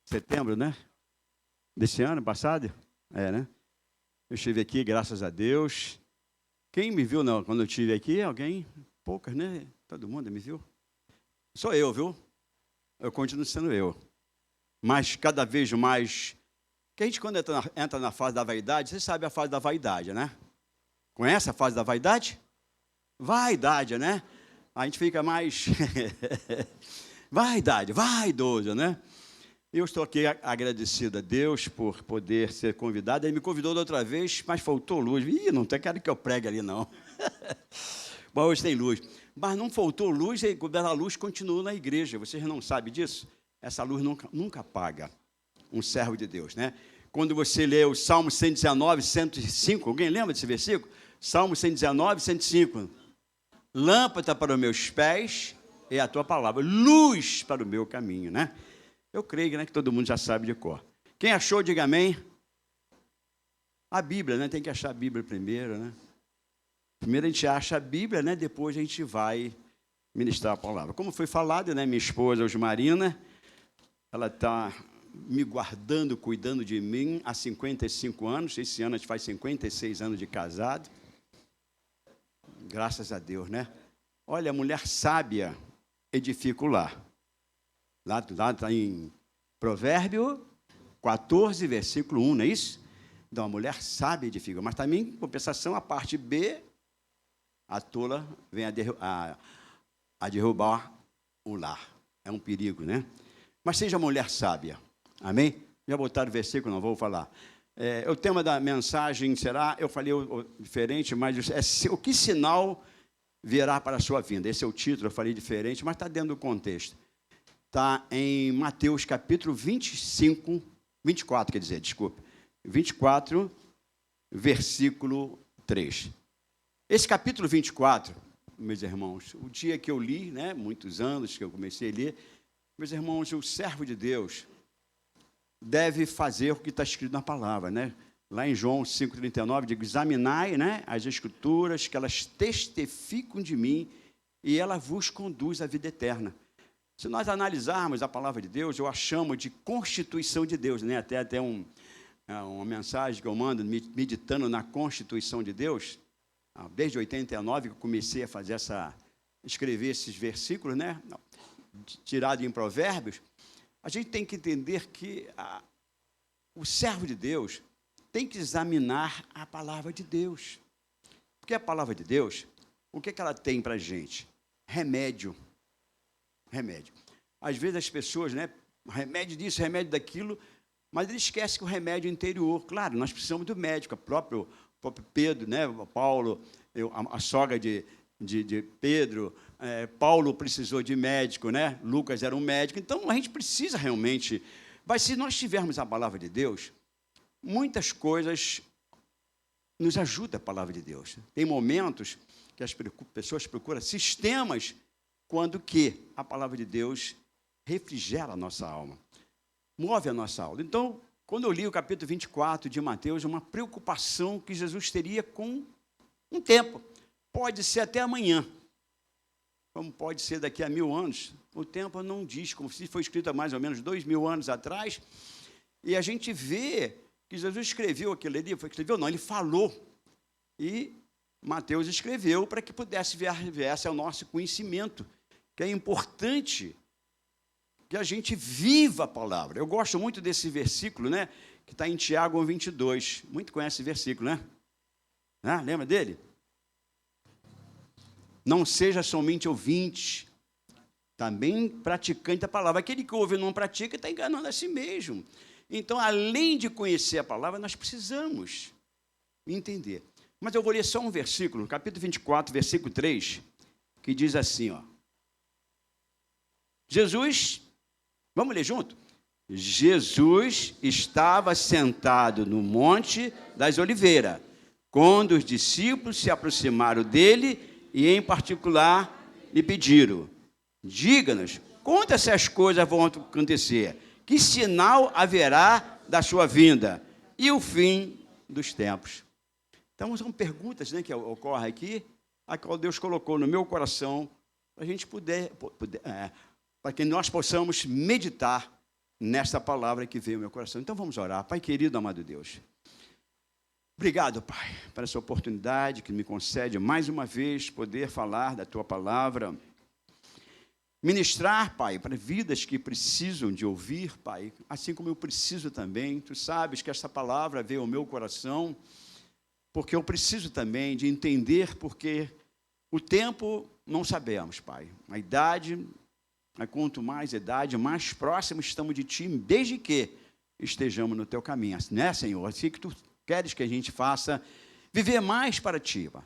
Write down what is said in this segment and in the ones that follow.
setembro, né? Desse ano passado? Né? Eu estive aqui, graças a Deus. Quem me viu quando eu estive aqui? Alguém? Poucas, né? Todo mundo me viu. Sou eu, viu? Eu continuo sendo eu. Mas cada vez mais... Que a gente, quando entra na fase da vaidade, você sabe a fase da vaidade, né? Conhece a fase da vaidade? Vaidade, né? A gente fica mais... vaidade, vaidoso, né? Eu estou aqui agradecido a Deus por poder ser convidado. Ele me convidou da outra vez, mas faltou luz. Ih, não tem cara que eu pregue ali, não. Bom, hoje tem luz. Mas não faltou luz, e a luz continua na igreja. Vocês não sabem disso? Essa luz nunca apaga. Um servo de Deus, né? Quando você lê o Salmo 119, 105, alguém lembra desse versículo? Salmo 119, 105. Lâmpada para os meus pés é a tua palavra, luz para o meu caminho, né? Eu creio, né, que todo mundo já sabe de cor. Quem achou, diga amém. A Bíblia, né? Tem que achar a Bíblia primeiro, né? Primeiro a gente acha a Bíblia, né? Depois a gente vai ministrar a palavra. Como foi falado, né? Minha esposa, Osmarina, ela está me guardando, cuidando de mim há 55 anos. Esse ano a gente faz 56 anos de casado. Graças a Deus, né? Olha, a mulher sábia edifica o lar. Lá está em Provérbio 14, versículo 1, não é isso? Então, a mulher sábia edifica. Mas também, em compensação, a parte B, a tola vem a derrubar o lar. É um perigo, né? Mas seja mulher sábia. Amém? Já botaram o versículo, não vou falar. O tema da mensagem será, eu falei diferente, mas o que sinal virá para a sua vinda? Esse é o título, eu falei diferente, mas está dentro do contexto. Está em Mateus capítulo 24, quer dizer, desculpe. 24, versículo 3. Esse capítulo 24, meus irmãos, o dia que eu li, né, muitos anos que eu comecei a ler, meus irmãos, o servo de Deus deve fazer o que está escrito na palavra, né? Lá em João 5,39, digo, examinai, né, as escrituras, que elas testificam de mim e ela vos conduz à vida eterna. Se nós analisarmos a palavra de Deus, eu a chamo de constituição de Deus, né? Até uma mensagem que eu mando meditando na constituição de Deus, desde 89 que eu comecei a escrever esses versículos, né? Tirado em Provérbios. A gente tem que entender que o servo de Deus tem que examinar a palavra de Deus. Porque a palavra de Deus, o que ela tem para a gente? Remédio. Às vezes as pessoas, né, remédio disso, remédio daquilo, mas eles esquecem que o remédio interior, claro, nós precisamos do médico, o próprio Pedro, né, Paulo, a sogra de Pedro, Paulo precisou de médico, né, Lucas era um médico, então a gente precisa realmente, mas se nós tivermos a palavra de Deus, muitas coisas nos ajudam a palavra de Deus. Tem momentos que as pessoas procuram sistemas, quando que a palavra de Deus refrigera a nossa alma, move a nossa alma. Então, quando eu li o capítulo 24 de Mateus, uma preocupação que Jesus teria com um tempo. Pode ser até amanhã, como pode ser daqui a 1000 anos. O tempo não diz, como se foi escrito há mais ou menos 2000 anos atrás, e a gente vê que Jesus escreveu aquilo ali, ele falou, e Mateus escreveu para que pudesse viesse ao nosso conhecimento, que é importante que a gente viva a palavra. Eu gosto muito desse versículo, né, que está em Tiago 1:22. Muito conhece esse versículo, né? Lembra dele? Não seja somente ouvinte, também praticante da palavra. Aquele que ouve e não pratica está enganando a si mesmo. Então, além de conhecer a palavra, nós precisamos entender. Mas eu vou ler só um versículo, capítulo 24, versículo 3, que diz assim, ó. Jesus, vamos ler junto? Jesus estava sentado no Monte das Oliveiras, quando os discípulos se aproximaram dele e, em particular, lhe pediram, diga-nos, quando se as coisas vão acontecer, que sinal haverá da sua vinda e o fim dos tempos? Então, são perguntas, né, que ocorrem aqui, a qual Deus colocou no meu coração, para a gente para que nós possamos meditar nesta palavra que veio ao meu coração. Então vamos orar. Pai querido, amado Deus, obrigado, Pai, por essa oportunidade que me concede mais uma vez poder falar da Tua palavra, ministrar, Pai, para vidas que precisam de ouvir, Pai, assim como eu preciso também. Tu sabes que essa palavra veio ao meu coração, porque eu preciso também de entender, porque o tempo não sabemos, Pai. A idade, quanto mais idade, mais próximos estamos de Ti, desde que estejamos no Teu caminho, né, Senhor? Assim que Tu queres que a gente faça, viver mais para Ti, Pai.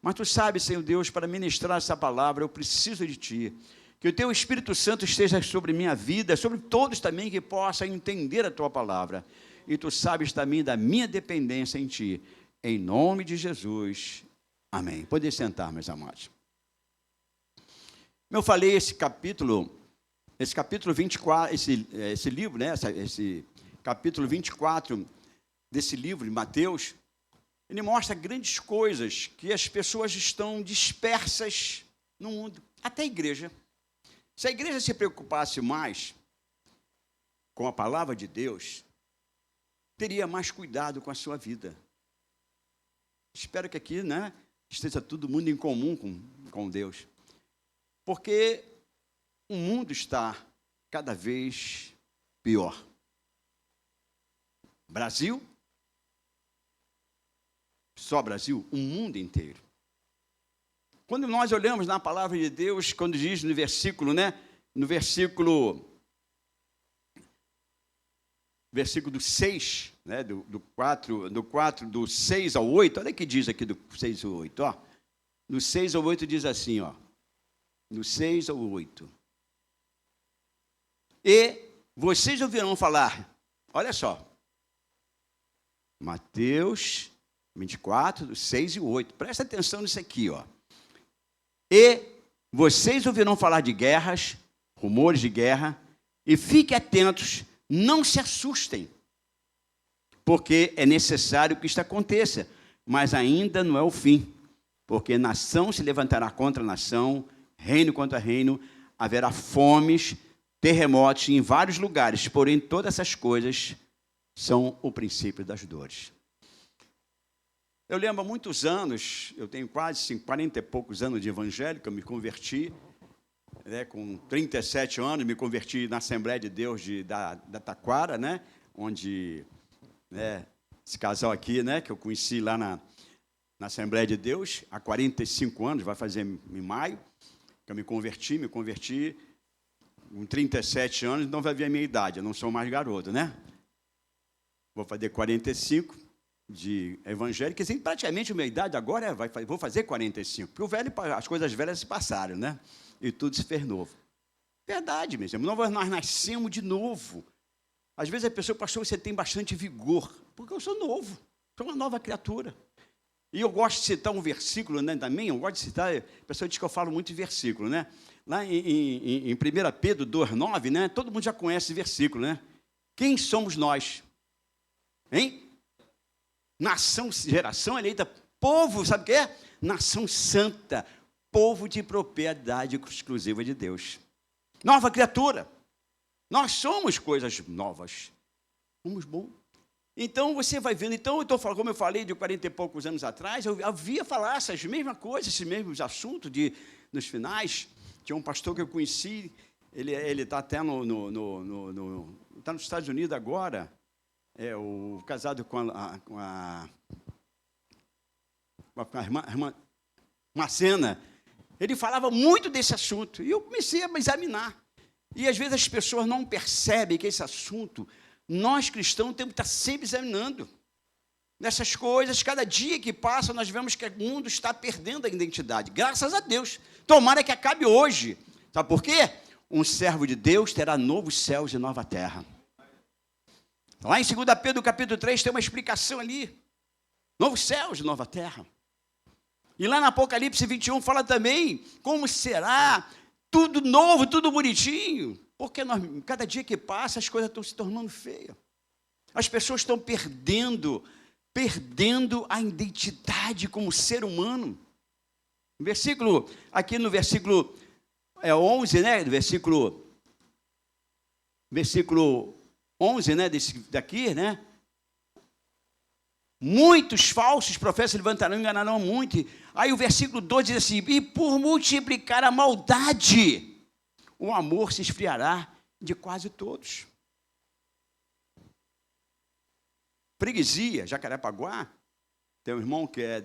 Mas Tu sabes, Senhor Deus, para ministrar essa palavra, eu preciso de Ti. Que o Teu Espírito Santo esteja sobre minha vida, sobre todos também que possam entender a Tua palavra. E Tu sabes também da minha dependência em Ti. Em nome de Jesus. Amém. Pode sentar, meus amados. Eu falei esse capítulo 24, esse livro, né? Esse capítulo 24 desse livro de Mateus, ele mostra grandes coisas que as pessoas estão dispersas no mundo, até a igreja. Se a igreja se preocupasse mais com a palavra de Deus, teria mais cuidado com a sua vida. Espero que aqui, né, esteja todo mundo em comum com Deus. Porque o mundo está cada vez pior. Brasil, só Brasil, o mundo inteiro. Quando nós olhamos na palavra de Deus, quando diz no versículo, né, no versículo 6, né, do 6 ao 8, olha o que diz aqui do 6 ao 8, ó. No 6 ao 8 diz assim, ó. No 6 ao 8. E vocês ouvirão falar, olha só, Mateus 24, do 6 e 8, presta atenção nisso aqui, ó. E vocês ouvirão falar de guerras, rumores de guerra, e fiquem atentos, não se assustem, porque é necessário que isto aconteça, mas ainda não é o fim, porque nação se levantará contra nação, reino contra reino, haverá fomes, terremotos em vários lugares, porém todas essas coisas são o princípio das dores. Eu lembro há muitos anos, eu tenho quase 40 e poucos anos de evangélico, eu me converti, né, com 37 anos, me converti na Assembleia de Deus da Taquara, né, onde, né, esse casal aqui, né, que eu conheci lá na Assembleia de Deus, há 45 anos, vai fazer em maio, que eu me converti com 37 anos, então vai ver a minha idade, eu não sou mais garoto, né? Vou fazer 45 de evangélico, quer dizer, praticamente a minha idade agora vou fazer 45, porque as coisas velhas se passaram, né? E tudo se fez novo. Verdade, meus irmãos, nós nascemos de novo. Às vezes a pessoa, pastor, você tem bastante vigor, porque eu sou novo, sou uma nova criatura. E eu gosto de citar um versículo, né, também, eu gosto de citar, a pessoa diz que eu falo muito de versículo, né? Lá em 1 Pedro 2,9, né, todo mundo já conhece esse versículo, né? Quem somos nós? Hein? Nação, geração eleita, povo, sabe o que é? Nação santa, povo de propriedade exclusiva de Deus. Nova criatura. Nós somos coisas novas. Somos bons. Então, você vai vendo, então, eu estou falando, como eu falei, de 40 e poucos anos atrás, eu havia falar essas mesmas coisas, esses mesmos assuntos nos finais. Tinha um pastor que eu conheci, ele está até está nos Estados Unidos agora, casado com a irmã Macena. Ele falava muito desse assunto, e eu comecei a examinar. E, às vezes, as pessoas não percebem que esse assunto, nós cristãos temos que estar sempre examinando. Nessas coisas, cada dia que passa, nós vemos que o mundo está perdendo a identidade. Graças a Deus. Tomara que acabe hoje. Sabe por quê? Um servo de Deus terá novos céus e nova terra. Lá em 2 Pedro, capítulo 3, tem uma explicação ali. Novos céus e nova terra. E lá no Apocalipse 21 fala também como será tudo novo, tudo bonitinho. Porque cada dia que passa, as coisas estão se tornando feias. As pessoas estão perdendo a identidade como ser humano. Aqui no versículo 11, né? No versículo versículo 11, né, daqui, né? Muitos falsos profetas se levantarão e enganarão muito. Aí o versículo 12 diz assim: e por multiplicar a maldade, o amor se esfriará de quase todos. Freguesia, Jacarepaguá, tem um irmão que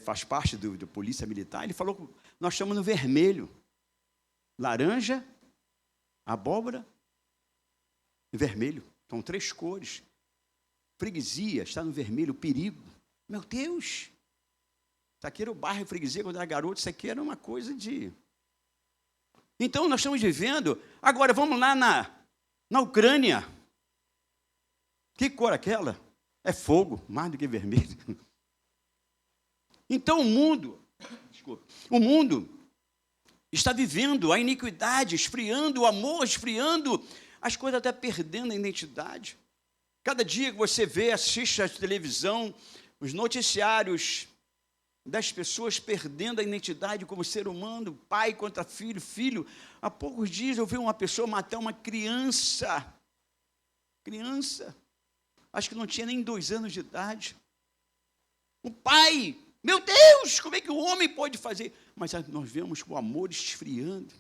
faz parte do Polícia Militar, ele falou que nós estamos no vermelho, laranja, abóbora e vermelho. São 3 cores. Freguesia está no vermelho, perigo. Meu Deus! Isso aqui era o bairro Freguesia, quando eu era garoto, isso aqui era uma coisa de... Então, nós estamos vivendo... Agora, vamos lá na Ucrânia. Que cor aquela? É fogo, mais do que vermelho. Então, o mundo está vivendo a iniquidade, esfriando o amor, esfriando as coisas, até perdendo a identidade. Cada dia que você vê, assiste a televisão, os noticiários das pessoas perdendo a identidade como ser humano, pai contra filho, filho. Há poucos dias eu vi uma pessoa matar uma criança, acho que não tinha nem 2 anos de idade. O pai, meu Deus, como é que o homem pode fazer? Mas nós vemos o amor esfriando,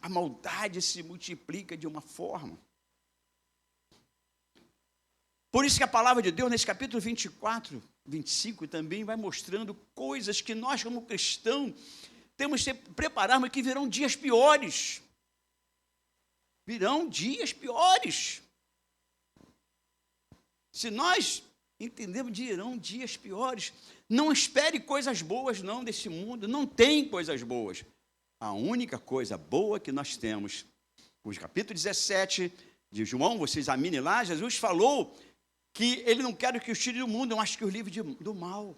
a maldade se multiplica de uma forma. Por isso que a palavra de Deus, nesse capítulo 24, 25, também vai mostrando coisas que nós, como cristãos, temos que prepararmos, que virão dias piores. Virão dias piores. Se nós entendemos que virão dias piores, não espere coisas boas, não, desse mundo. Não tem coisas boas. A única coisa boa que nós temos, o capítulo 17 de João, você examine lá, Jesus falou que ele não quer que os tire do mundo, mas que os livre do mal.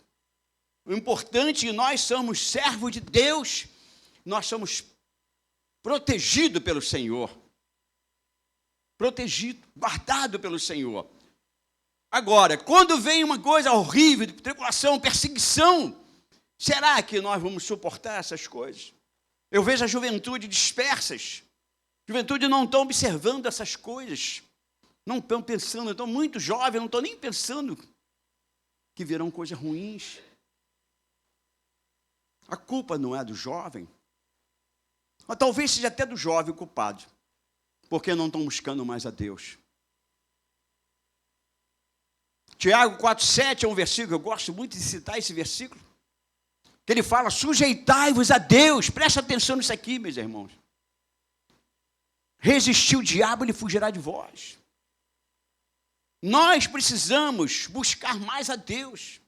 O importante é que nós somos servos de Deus, nós somos protegidos pelo Senhor. Protegido, guardado pelo Senhor. Agora, quando vem uma coisa horrível, tribulação, perseguição, será que nós vamos suportar essas coisas? Eu vejo a juventude dispersas. A juventude não está observando essas coisas. Não estão pensando, estão muito jovens, não estão nem pensando que virão coisas ruins. A culpa não é do jovem, mas talvez seja até do jovem o culpado, porque não estão buscando mais a Deus. Tiago 4,7 é um versículo, eu gosto muito de citar esse versículo, que ele fala: sujeitai-vos a Deus. Presta atenção nisso aqui, meus irmãos. Resistir o diabo, ele fugirá de vós. Nós precisamos buscar mais a Deus.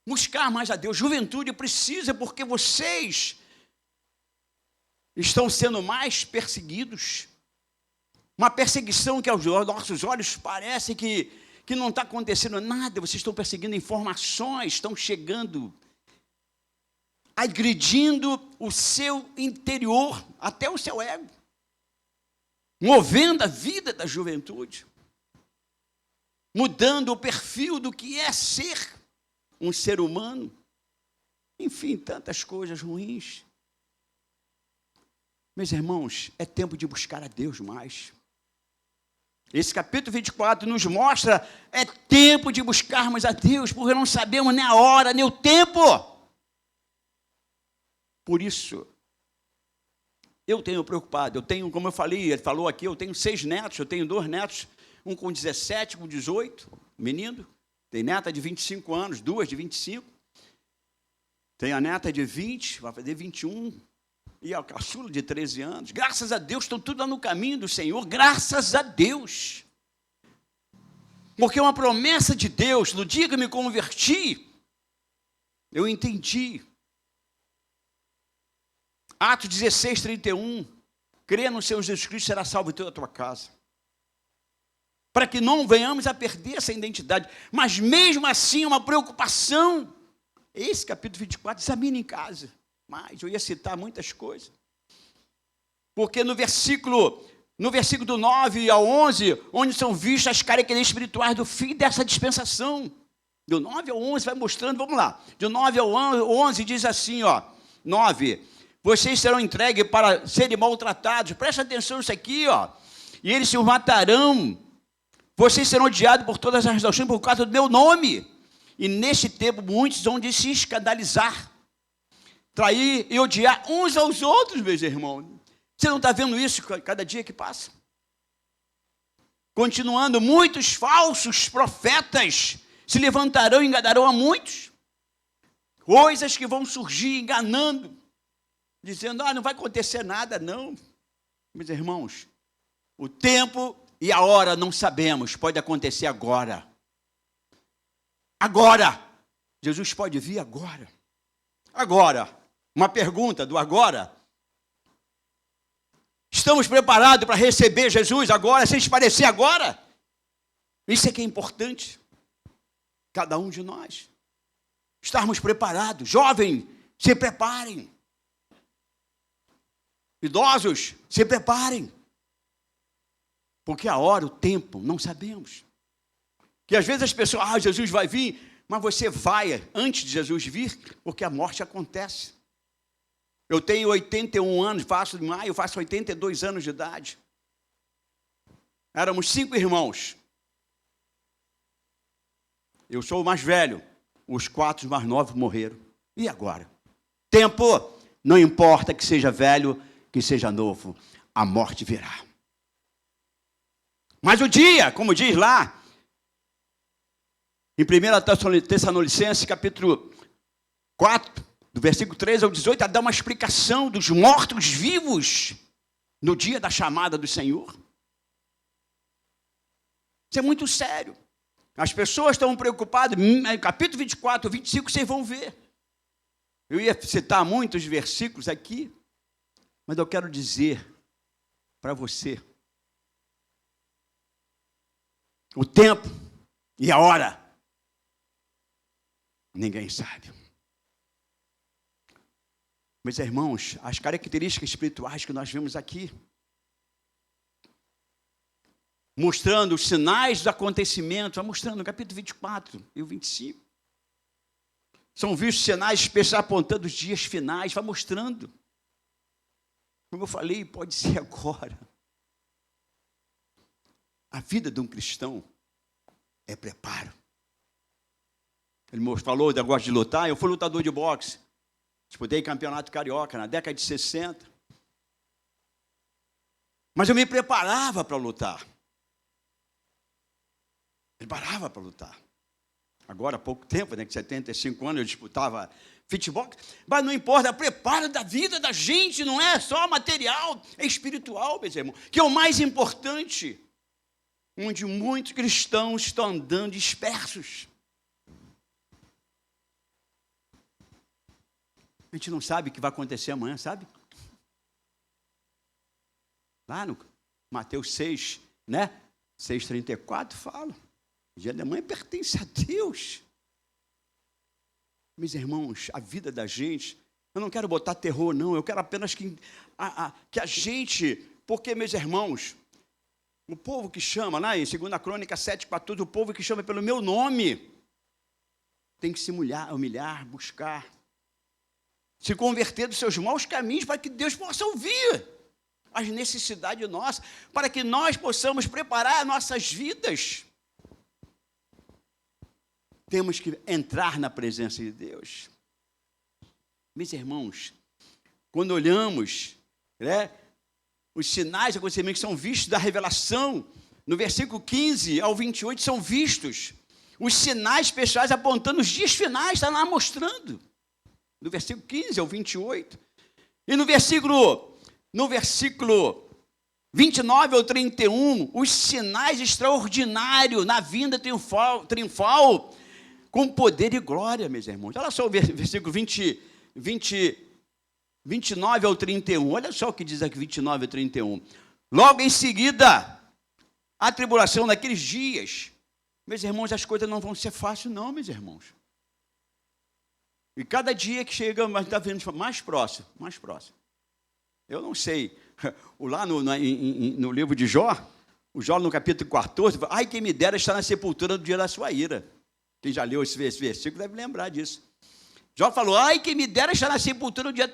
Buscar mais a Deus. Juventude precisa, porque vocês estão sendo mais perseguidos. Uma perseguição que aos nossos olhos parece que não está acontecendo nada. Vocês estão perseguindo informações, estão chegando, agredindo o seu interior, até o seu ego, movendo a vida da juventude, mudando o perfil do que é ser um ser humano. Enfim, tantas coisas ruins. Meus irmãos, é tempo de buscar a Deus mais. Esse capítulo 24 nos mostra, é tempo de buscarmos a Deus, porque não sabemos nem a hora, nem o tempo. Por isso, eu tenho preocupado, como eu falei, ele falou aqui, eu tenho 6 netos, eu tenho 2 netos, um com 17, com 18, menino, tem neta de 25 anos, 2 de 25, tem a neta de 20, vai fazer 21, e a caçula de 13 anos. Graças a Deus, estão tudo lá no caminho do Senhor, graças a Deus. Porque é uma promessa de Deus. No dia que eu me converti, eu entendi. Atos 16, 31, crê no Senhor Jesus Cristo, será salvo em toda a tua casa. Para que não venhamos a perder essa identidade. Mas mesmo assim, é uma preocupação. Esse capítulo 24, examine em casa. Mas eu ia citar muitas coisas. Porque no versículo do 9 ao 11, onde são vistas as características espirituais do fim dessa dispensação. Do 9 ao 11 vai mostrando, vamos lá. Do 9 ao 11 diz assim, 9. vocês serão entregues para serem maltratados. Presta atenção nisso aqui, ó. E eles se matarão. Vocês serão odiados por todas as nações por causa do meu nome. E neste tempo muitos vão de se escandalizar, trair e odiar uns aos outros, meus irmãos. Você não está vendo isso cada dia que passa? Continuando, muitos falsos profetas se levantarão e enganarão a muitos. Coisas que vão surgir enganando, dizendo, não vai acontecer nada, não. Meus irmãos, o tempo e a hora não sabemos, pode acontecer agora. Agora. Jesus pode vir agora. Agora. Uma pergunta do agora. Estamos preparados para receber Jesus agora, sem parecer agora? Isso é que é importante. Cada um de nós. Estarmos preparados. Jovens, se preparem. Idosos, se preparem. Porque a hora, o tempo, não sabemos. Que às vezes as pessoas, Jesus vai vir, mas você vai antes de Jesus vir, porque a morte acontece. Eu tenho 81 anos, em maio, faço 82 anos de idade. Éramos 5 irmãos. Eu sou o mais velho. Os 4 mais novos morreram. E agora? Tempo, não importa que seja velho, que seja novo, a morte virá. Mas o dia, como diz lá, em 1 Tessalonicenses, capítulo 4, do versículo 13 ao 18, dá uma explicação dos mortos-vivos no dia da chamada do Senhor. Isso é muito sério. As pessoas estão preocupadas, no capítulo 24, 25, vocês vão ver. Eu ia citar muitos versículos aqui, mas eu quero dizer para você, o tempo e a hora, ninguém sabe. Meus irmãos, as características espirituais que nós vemos aqui, mostrando os sinais dos acontecimentos, vai mostrando no capítulo 24 e o 25. São vistos sinais especiais apontando os dias finais, vai mostrando. Como eu falei, pode ser agora. A vida de um cristão é preparo. Ele falou, eu gosto de lutar, eu fui lutador de boxe. Disputei campeonato carioca na década de 60. Mas eu me preparava para lutar. Preparava para lutar. Agora, há pouco tempo, né, com 75 anos, eu disputava futebol. Mas não importa, o preparo da vida da gente não é só material, é espiritual, meus irmãos, que é o mais importante. Onde muitos cristãos estão andando dispersos. A gente não sabe o que vai acontecer amanhã, sabe? Lá no Mateus 6, né? 6,34 fala. O dia da manhã pertence a Deus. Meus irmãos, a vida da gente, eu não quero botar terror, não. Eu quero apenas que a gente, porque, meus irmãos, o povo que chama, lá em 2 Crônica 7,14, o povo que chama pelo meu nome, tem que se humilhar, buscar, se converter dos seus maus caminhos para que Deus possa ouvir as necessidades nossas, para que nós possamos preparar nossas vidas. Temos que entrar na presença de Deus. Meus irmãos, quando olhamos, né, os sinais de acontecimento que são vistos da revelação, no versículo 15 ao 28, são vistos os sinais pessoais apontando os dias finais, está lá mostrando. Do versículo 15 ao 28. E no versículo 29 ao 31, os sinais extraordinários na vinda triunfal com poder e glória, meus irmãos. Olha só o versículo 29 ao 31. Olha só o que diz aqui, 29 ao 31. Logo em seguida, a tribulação daqueles dias. Meus irmãos, as coisas não vão ser fáceis, não, meus irmãos. E cada dia que chega, mas está vendo mais próximo. Eu não sei. Lá no livro de Jó, o Jó no capítulo 14, ai, quem me dera estar na sepultura do dia da sua ira. Quem já leu esse versículo deve lembrar disso. Jó falou, ai, quem me dera estar na sepultura no dia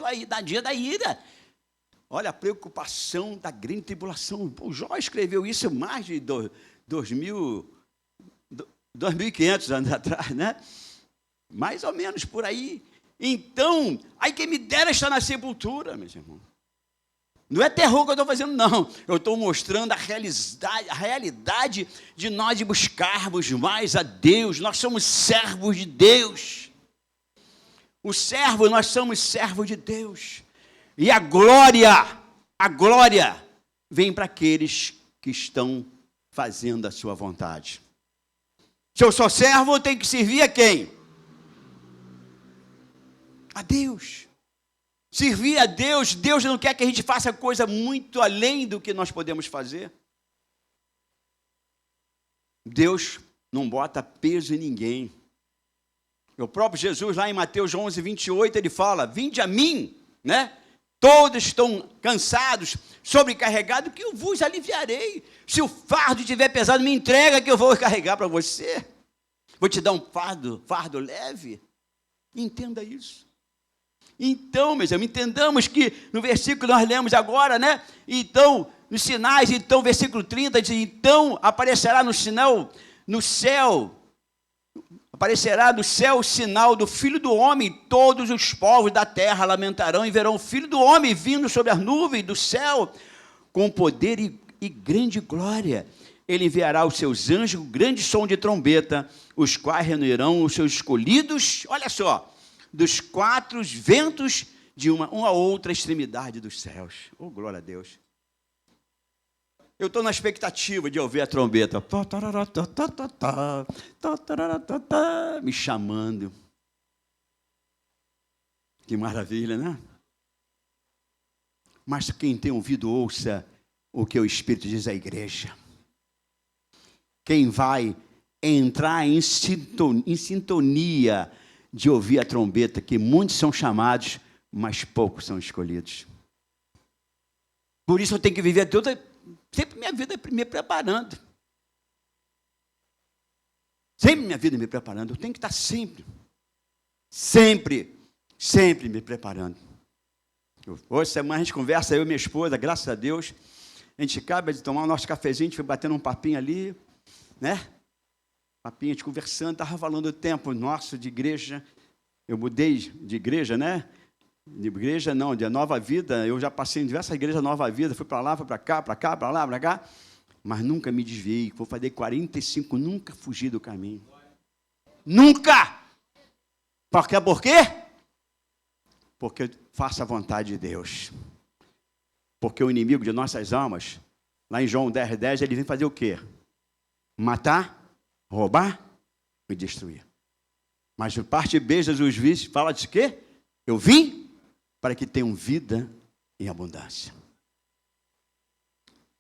da ira. Olha a preocupação da grande tribulação. O Jó escreveu isso mais de 2.500 anos atrás, né? Mais ou menos por aí. Então, ai, quem me dera estar na sepultura, meus irmãos. Não é terror que eu estou fazendo, não. Eu estou mostrando a realidade de nós buscarmos mais a Deus. Nós somos servos de Deus. Nós somos servos de Deus. E a glória vem para aqueles que estão fazendo a sua vontade. Se eu sou servo, eu tenho que servir a quem? A Deus. Servir a Deus. Deus não quer que a gente faça coisa muito além do que nós podemos fazer. Deus não bota peso em ninguém. O próprio Jesus, lá em Mateus 11, 28, ele fala, vinde a mim, né? Todos estão cansados, sobrecarregados, que eu vos aliviarei. Se o fardo estiver pesado, me entrega que eu vou carregar para você. Vou te dar um fardo leve. Entenda isso. Então, meus irmãos, entendamos que no versículo que nós lemos agora, né? Então, nos sinais, então, versículo 30, diz, então aparecerá no céu, aparecerá no céu o sinal do Filho do Homem, todos os povos da terra lamentarão e verão o Filho do Homem vindo sobre as nuvens do céu, com poder e grande glória. Ele enviará os seus anjos, um grande som de trombeta, os quais reunirão os seus escolhidos, olha só, dos quatro ventos de uma a outra extremidade dos céus. Oh, glória a Deus. Eu estou na expectativa de ouvir a trombeta. Me chamando. Que maravilha, né? Mas quem tem ouvido, ouça o que o Espírito diz à igreja. Quem vai entrar em sintonia de ouvir a trombeta, que muitos são chamados, mas poucos são escolhidos. Por isso eu tenho que viver sempre minha vida me preparando. Sempre minha vida me preparando. Eu tenho que estar sempre me preparando. Hoje, semana, a gente conversa, eu e minha esposa, graças a Deus. A gente acaba de tomar o nosso cafezinho, a gente foi batendo um papinho ali, né? Papinho, a gente conversando, estava falando do tempo nosso de igreja. Eu mudei de igreja, né? De igreja não, de Nova Vida. Eu já passei em diversas igrejas Nova Vida, fui para lá, fui para cá, para lá, para cá. Mas nunca me desviei. Vou fazer 45, nunca fugi do caminho. Nunca! Por quê? Porque eu faço a vontade de Deus. Porque o inimigo de nossas almas, lá em João 10, ele vem fazer o quê? Matar, roubar e destruir. Mas no parte B, Jesus fala de quê? Eu vim para que tenham vida em abundância.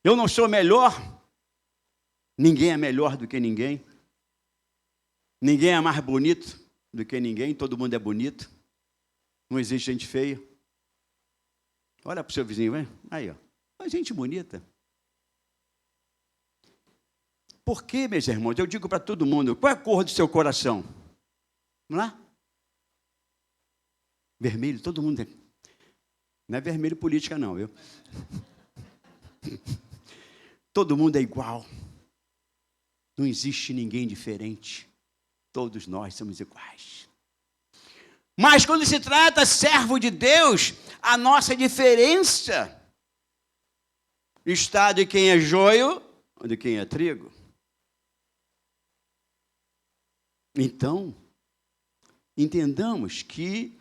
Eu não sou melhor, ninguém é melhor do que ninguém. Ninguém é mais bonito do que ninguém, todo mundo é bonito. Não existe gente feia. Olha para o seu vizinho, vai. Aí, ó. Uma gente bonita. Por quê, meus irmãos? Eu digo para todo mundo, qual é a cor do seu coração? Vamos lá? Vermelho, todo mundo é. Não é vermelho política, não, viu? Todo mundo é igual. Não existe ninguém diferente. Todos nós somos iguais. Mas quando se trata servo de Deus, a nossa diferença está de quem é joio ou de quem é trigo. Então, entendamos que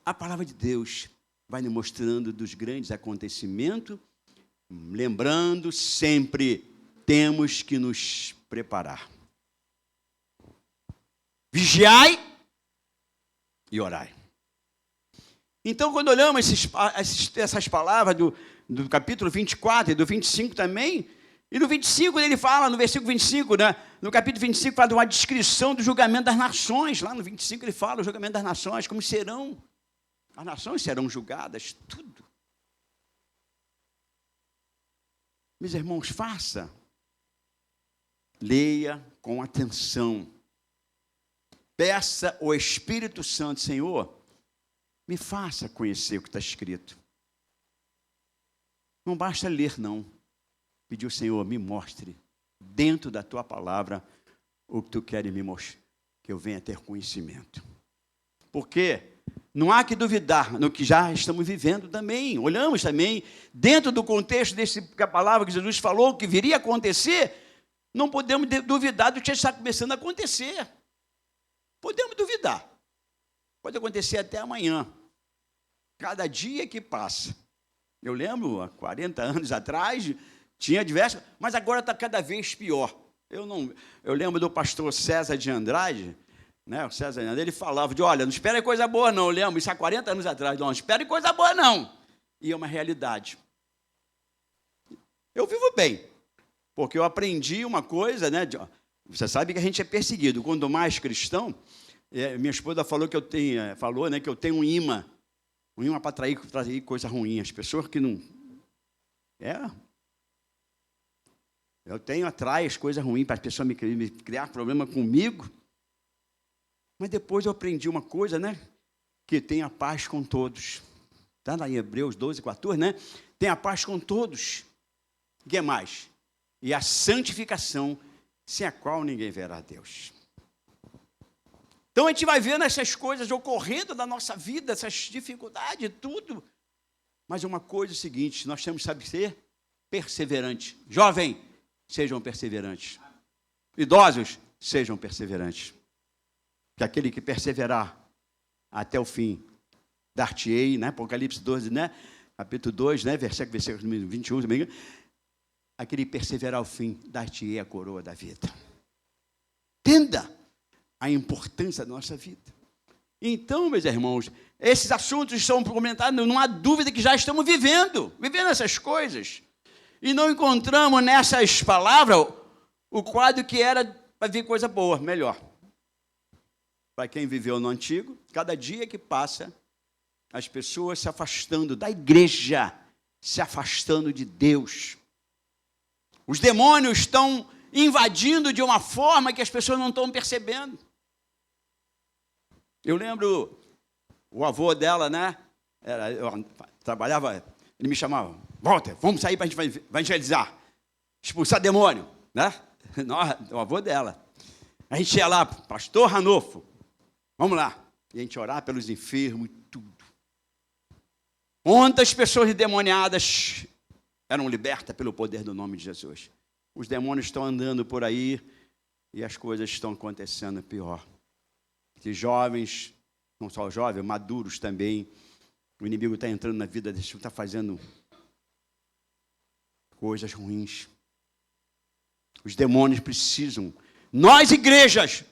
a palavra de Deus vai nos mostrando dos grandes acontecimentos, lembrando sempre, temos que nos preparar. Vigiai e orai. Então, quando olhamos essas palavras do capítulo 24 e do 25 também, e no 25 ele fala, no versículo 25, né? No capítulo 25 fala de uma descrição do julgamento das nações. Lá no 25 ele fala do julgamento das nações, como serão. As nações serão julgadas, tudo. Meus irmãos, faça. Leia com atenção. Peça ao Espírito Santo, Senhor, me faça conhecer o que está escrito. Não basta ler, não. Pedir ao Senhor, me mostre, dentro da tua palavra, o que tu queres me mostrar, que eu venha ter conhecimento. Porque não há que duvidar no que já estamos vivendo também. Olhamos também, dentro do contexto que a palavra que Jesus falou, que viria a acontecer, não podemos duvidar do que está começando a acontecer. Podemos duvidar. Pode acontecer até amanhã. Cada dia que passa. Eu lembro, há 40 anos atrás, tinha diversas, mas agora está cada vez pior. Eu lembro do pastor César de Andrade, né? O César de Andrade, ele falava olha, não espere coisa boa não, eu lembro, isso há 40 anos atrás, não espere coisa boa não. E é uma realidade. Eu vivo bem, porque eu aprendi uma coisa, né? Você sabe que a gente é perseguido. Quando mais cristão, minha esposa falou que eu tenho um imã para atrair coisa ruim. As pessoas que não... Eu atrai as coisas ruins para as pessoas me criar problema comigo. Mas depois eu aprendi uma coisa, né? Que tem a paz com todos. Está lá em Hebreus 12, 14, né? Tem a paz com todos. O que mais? E a santificação, sem a qual ninguém verá a Deus. Então a gente vai vendo essas coisas ocorrendo na nossa vida, essas dificuldades, tudo. Mas uma coisa é o seguinte, nós temos que saber ser perseverantes. Jovem, sejam perseverantes. Idosos, sejam perseverantes. Que aquele que perseverar até o fim, dar-te-ei, né? Apocalipse 12, né? Capítulo 2, né? Versículo 21, também. Aquele que perseverar ao fim, dar-te-ei a coroa da vida. Entenda a importância da nossa vida. Então, meus irmãos, esses assuntos são comentados, não há dúvida que já estamos vivendo essas coisas. E não encontramos nessas palavras o quadro que era para vir coisa boa, melhor. Para quem viveu no antigo, cada dia que passa, as pessoas se afastando da igreja, se afastando de Deus. Os demônios estão invadindo de uma forma que as pessoas não estão percebendo. Eu lembro, o avô dela, né? Eu trabalhava, ele me chamava, Walter, vamos sair para a gente evangelizar, expulsar demônio, né? O avô dela. A gente ia lá, pastor Ranolfo, vamos lá. E a gente orar pelos enfermos e tudo. Quantas pessoas endemoniadas eram libertas pelo poder do nome de Jesus. Os demônios estão andando por aí e as coisas estão acontecendo pior. Que jovens, não só jovens, maduros também, o inimigo está entrando na vida deles, está fazendo coisas ruins. Os demônios precisam. Nós, igrejas,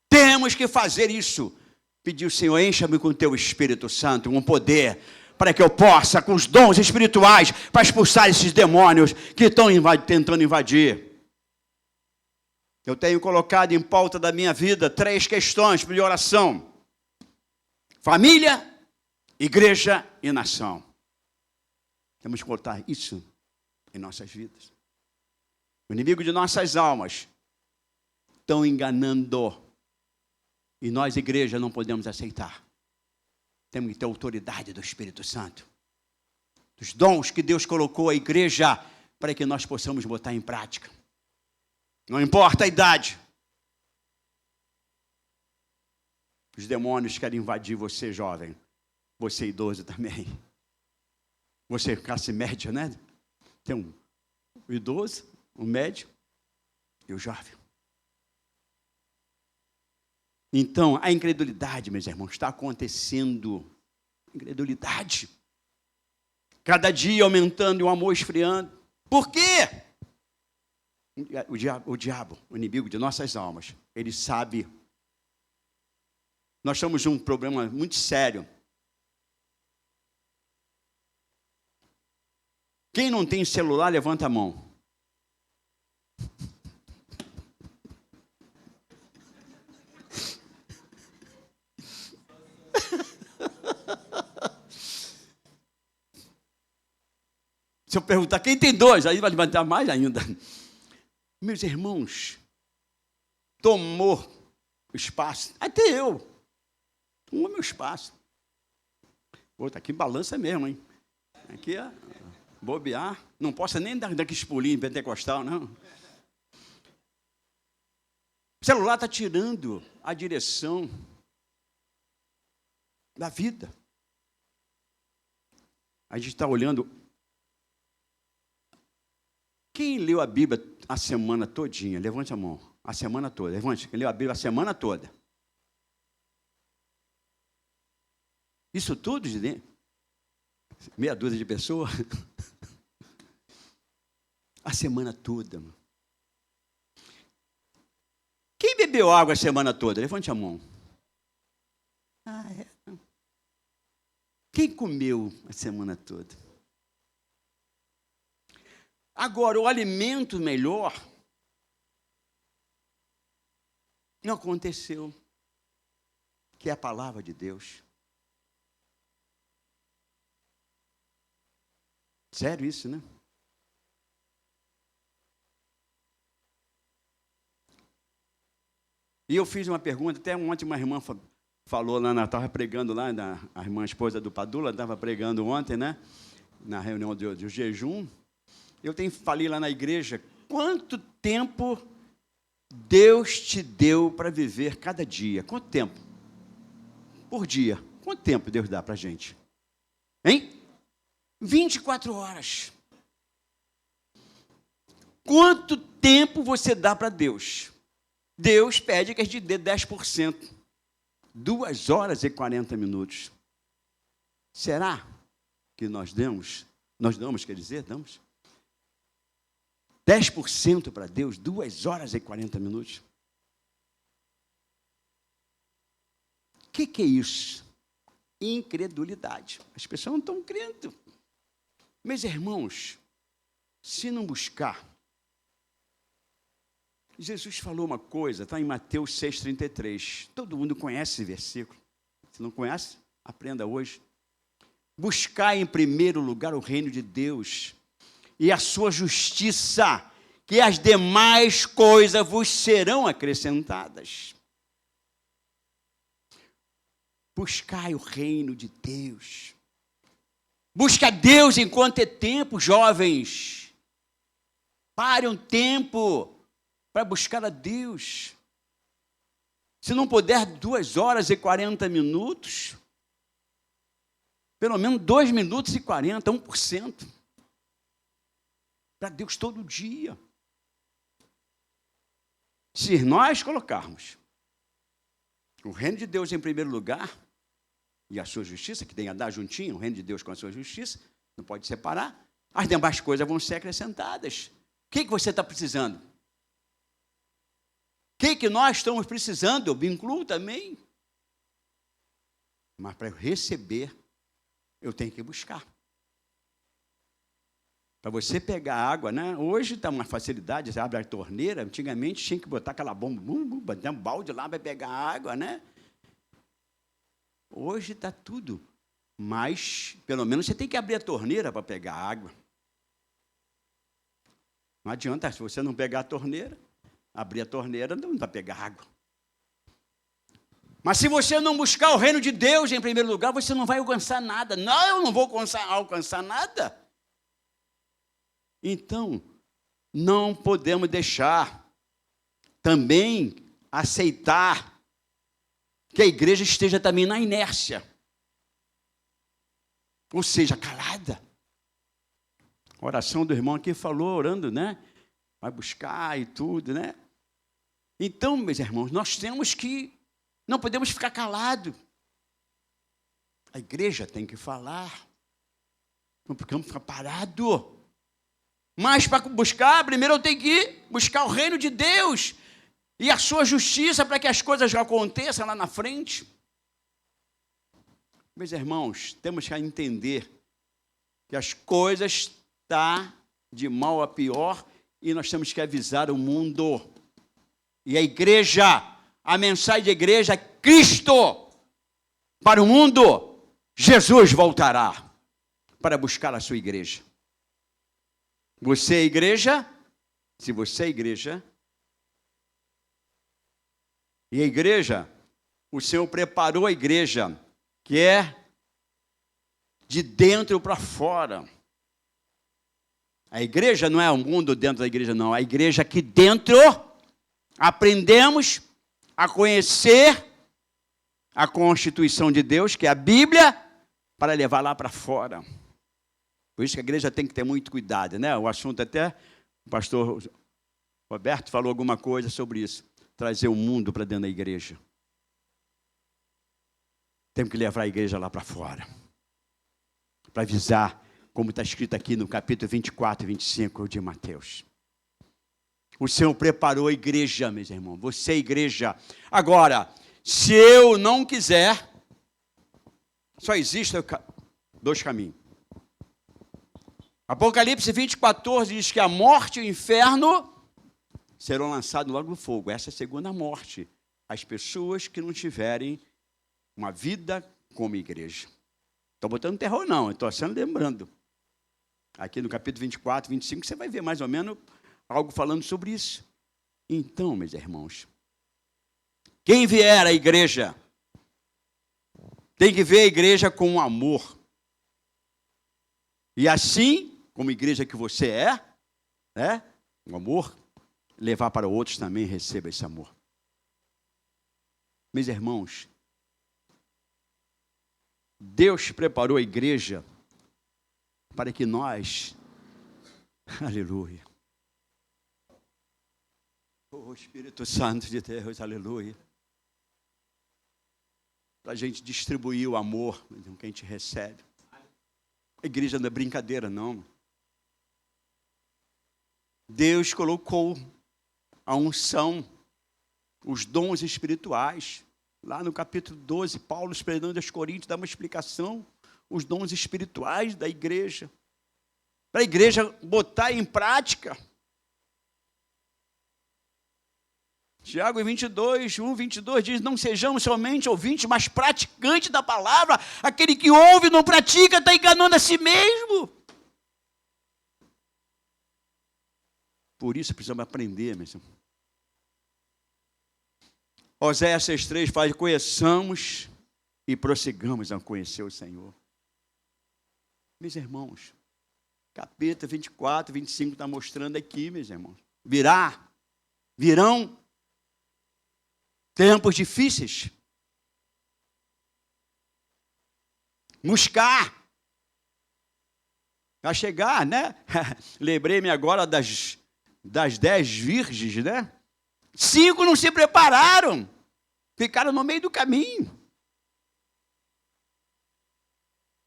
temos que fazer isso. Pedir ao Senhor, encha-me com o teu Espírito Santo, com poder, para que eu possa, com os dons espirituais, para expulsar esses demônios que estão tentando invadir. Eu tenho colocado em pauta da minha vida 3 questões de oração: família, igreja e nação. Temos que colocar isso em nossas vidas. O inimigo de nossas almas estão enganando. E nós, igreja, não podemos aceitar. Temos que ter autoridade do Espírito Santo. Dos dons que Deus colocou à igreja para que nós possamos botar em prática. Não importa a idade. Os demônios querem invadir você, jovem. Você, idoso também. Você, classe média, né? Tem o idoso, o médio e o jovem. Então, a incredulidade, meus irmãos, está acontecendo. Incredulidade. Cada dia aumentando e o amor esfriando. Por quê? O diabo, o inimigo de nossas almas, ele sabe. Nós estamos num problema muito sério. Quem não tem celular, levanta a mão. Se eu perguntar quem tem 2, aí vai levantar mais ainda. Meus irmãos, tomou. espaço. Até eu. Toma meu espaço. Pô, tá aqui balança mesmo, hein? Aqui é bobear. Não posso nem dar daqueles pulinhos pentecostal, não. O celular está tirando a direção da vida. A gente está olhando. Quem leu a Bíblia a semana todinha? Levante a mão. A semana toda. Levante. Quem leu a Bíblia a semana toda? Isso tudo de dentro? Meia dúzia de pessoas? A semana toda. Quem bebeu água a semana toda? Levante a mão. Quem comeu a semana toda? Agora, o alimento melhor não aconteceu, que é a palavra de Deus. Sério isso, né? E eu fiz uma pergunta, até ontem uma irmã falou lá, estava pregando lá, a irmã esposa do Padula, estava pregando ontem, né? Na reunião do jejum. Falei lá na igreja, quanto tempo Deus te deu para viver cada dia? Quanto tempo? Por dia. Quanto tempo Deus dá para a gente? Hein? 24 horas. Quanto tempo você dá para Deus? Deus pede que a gente dê 10%. 2 horas e 40 minutos. Será que nós damos? Nós damos, quer dizer, damos? 10% para Deus, 2 horas e 40 minutos. O que é isso? Incredulidade. As pessoas não estão crendo. Meus irmãos, se não buscar, Jesus falou uma coisa, está em Mateus 6,33. Todo mundo conhece esse versículo. Se não conhece, aprenda hoje. Buscai em primeiro lugar o reino de Deus e a sua justiça, que as demais coisas vos serão acrescentadas. Buscai o reino de Deus. Busca Deus enquanto é tempo, jovens. Pare um tempo para buscar a Deus. Se não puder 2 horas e 40 minutos, pelo menos 2 minutos e 40, 1%. Para Deus todo dia. Se nós colocarmos o reino de Deus em primeiro lugar, e a sua justiça, que tem a dar juntinho, o reino de Deus com a sua justiça, não pode separar, as demais coisas vão ser acrescentadas. O que você está precisando? O que nós estamos precisando? Eu me incluo também. Mas para eu receber, eu tenho que buscar. Para você pegar água, né? Hoje está uma facilidade, você abre a torneira, antigamente tinha que botar aquela bomba, botar um balde lá para pegar água, né? Hoje está tudo, mas pelo menos você tem que abrir a torneira para pegar água. Não adianta, se você não pegar a torneira, abrir a torneira não vai pegar água. Mas se você não buscar o reino de Deus em primeiro lugar, você não vai alcançar nada. Não, eu não vou alcançar nada. Então, não podemos deixar também aceitar que a igreja esteja também na inércia. Ou seja, calada. A oração do irmão aqui falou, orando, né? Vai buscar e tudo, né? Então, meus irmãos, nós temos que, não podemos ficar calados. A igreja tem que falar. Não podemos ficar parados. Mas para buscar, primeiro eu tenho que buscar o reino de Deus e a sua justiça para que as coisas aconteçam lá na frente. Meus irmãos, temos que entender que as coisas estão de mal a pior e nós temos que avisar o mundo. E a igreja, a mensagem da igreja é Cristo para o mundo. Jesus voltará para buscar a sua igreja. Você é igreja? Se você é igreja, E a igreja, o Senhor preparou a igreja, que é de dentro para fora. A igreja não é o mundo dentro da igreja, não. A igreja aqui dentro, aprendemos a conhecer a Constituição de Deus, que é a Bíblia, para levar lá para fora. Por isso que a igreja tem que ter muito cuidado, né? O assunto até, o pastor Roberto falou alguma coisa sobre isso. Trazer o mundo para dentro da igreja. Temos que levar a igreja lá para fora. Para avisar, como está escrito aqui no capítulo 24 e 25 de Mateus. O Senhor preparou a igreja, meus irmãos. Você é igreja. Agora, se eu não quiser, só existem dois caminhos. Apocalipse 20:14 diz que a morte e o inferno serão lançados logo no fogo. Essa é a segunda morte. As pessoas que não tiverem uma vida como igreja. Estou botando terror, não. Estou sendo lembrando. Aqui no capítulo 24, 25, você vai ver mais ou menos algo falando sobre isso. Então, meus irmãos, quem vier à igreja tem que ver a igreja com amor. E assim, como igreja que você é, o amor, levar para outros também, receba esse amor. Meus irmãos, Deus preparou a igreja para que nós, aleluia, o Espírito Santo de Deus, aleluia, para a gente distribuir o amor que a gente recebe. A igreja não é brincadeira, não. Deus colocou a unção, os dons espirituais. Lá no capítulo 12, Paulo, escrevendo aos Coríntios, dá uma explicação, os dons espirituais da igreja. Para a igreja botar em prática. Tiago 22, 1, 22 diz, não sejamos somente ouvintes, mas praticantes da palavra. Aquele que ouve e não pratica está enganando a si mesmo. Por isso precisamos aprender, meu irmão. Oséias 6,3 fala, conheçamos e prossigamos a conhecer o Senhor. Meus irmãos, capítulo 24, 25 está mostrando aqui, meus irmãos. Virão tempos difíceis. Buscar. Vai chegar, né? Lembrei-me agora das 10 virgens, né? 5 não se prepararam. Ficaram no meio do caminho.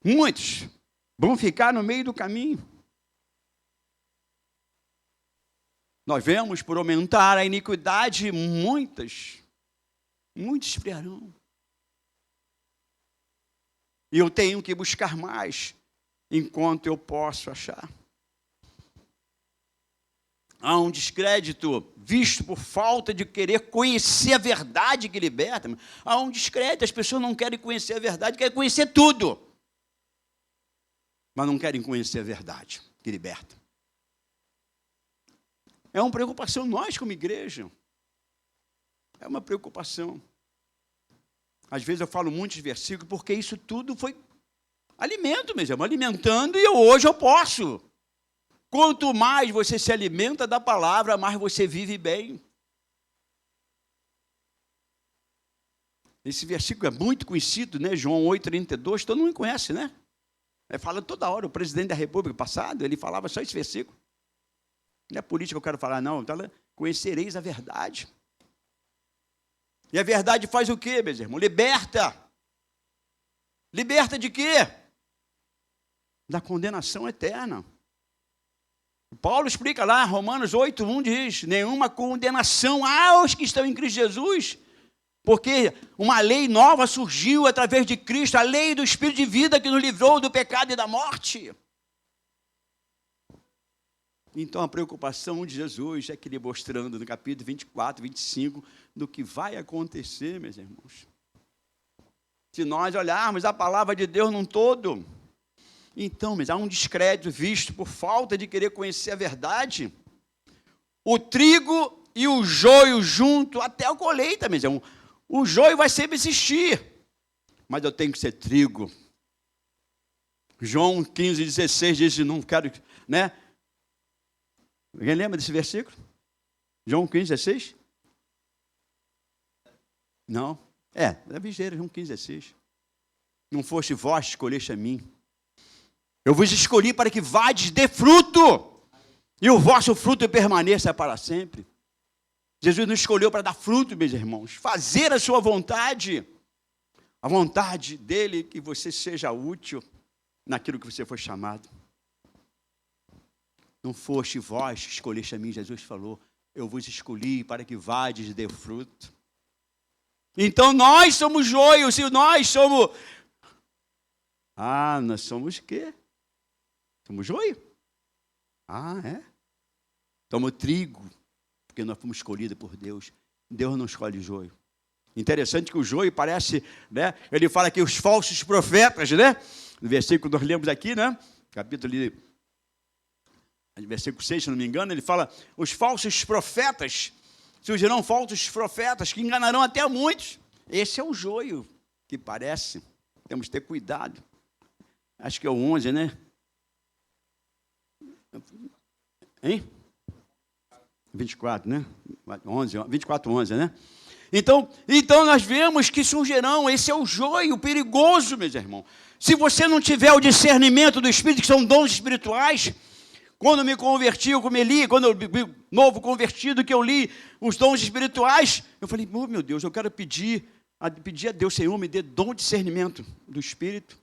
Muitos vão ficar no meio do caminho. Nós vemos, por aumentar a iniquidade, muitos esfriarão. E eu tenho que buscar mais, enquanto eu posso achar. Há um descrédito visto por falta de querer conhecer a verdade que liberta. Há um descrédito, as pessoas não querem conhecer a verdade, querem conhecer tudo. Mas não querem conhecer a verdade que liberta. É uma preocupação nós como igreja. É uma preocupação. Às vezes eu falo muitos versículos, porque isso tudo foi alimento mesmo, alimentando, e hoje eu posso. Quanto mais você se alimenta da palavra, mais você vive bem. Esse versículo é muito conhecido, né? João 8,32, todo mundo conhece, né? Fala toda hora, o presidente da República passado, ele falava só esse versículo. Não é política que eu quero falar, não. Então, conhecereis a verdade. E a verdade faz o quê, meus irmãos? Liberta. Liberta de quê? Da condenação eterna. Paulo explica lá, Romanos 8:1 diz, nenhuma condenação aos que estão em Cristo Jesus, porque uma lei nova surgiu através de Cristo, a lei do Espírito de vida que nos livrou do pecado e da morte. Então a preocupação de Jesus é que ele mostrando no capítulo 24, 25, do que vai acontecer, meus irmãos. Se nós olharmos a palavra de Deus num todo, então, mas há um descrédito visto por falta de querer conhecer a verdade. O trigo e o joio junto até a colheita, meu irmão. O joio vai sempre existir, mas eu tenho que ser trigo. João 15,16 diz, não quero, né? Alguém lembra desse versículo? João 15,16? Não. É vigeira, João 15,16. Não foste vós, escolheste a mim. Eu vos escolhi para que vades dê fruto, e o vosso fruto permaneça para sempre. Jesus nos escolheu para dar fruto, meus irmãos, fazer a sua vontade, a vontade dele, que você seja útil naquilo que você foi chamado. Não foste vós que escolheste a mim, Jesus falou, eu vos escolhi para que vades dê fruto. Então nós somos joio, se nós somos... nós somos o quê? Somos joio? É? Somos trigo, porque nós fomos escolhidos por Deus. Deus não escolhe joio. Interessante que o joio parece, né? Ele fala que os falsos profetas, né? No versículo que nós lemos aqui, né? Capítulo ali, versículo 6, se não me engano, ele fala, os falsos profetas, surgirão falsos profetas que enganarão até muitos. Esse é o joio que parece. Temos que ter cuidado. Acho que é o 11, né? Hein? 24, né? 24, 11, né? Então nós vemos que surgirão, esse é o joio perigoso, meus irmãos. Se você não tiver o discernimento do Espírito, que são dons espirituais, quando me converti, quando eu novo convertido, que eu li os dons espirituais, eu falei, meu Deus, eu quero pedir a Deus, Senhor, me dê dom de discernimento do Espírito,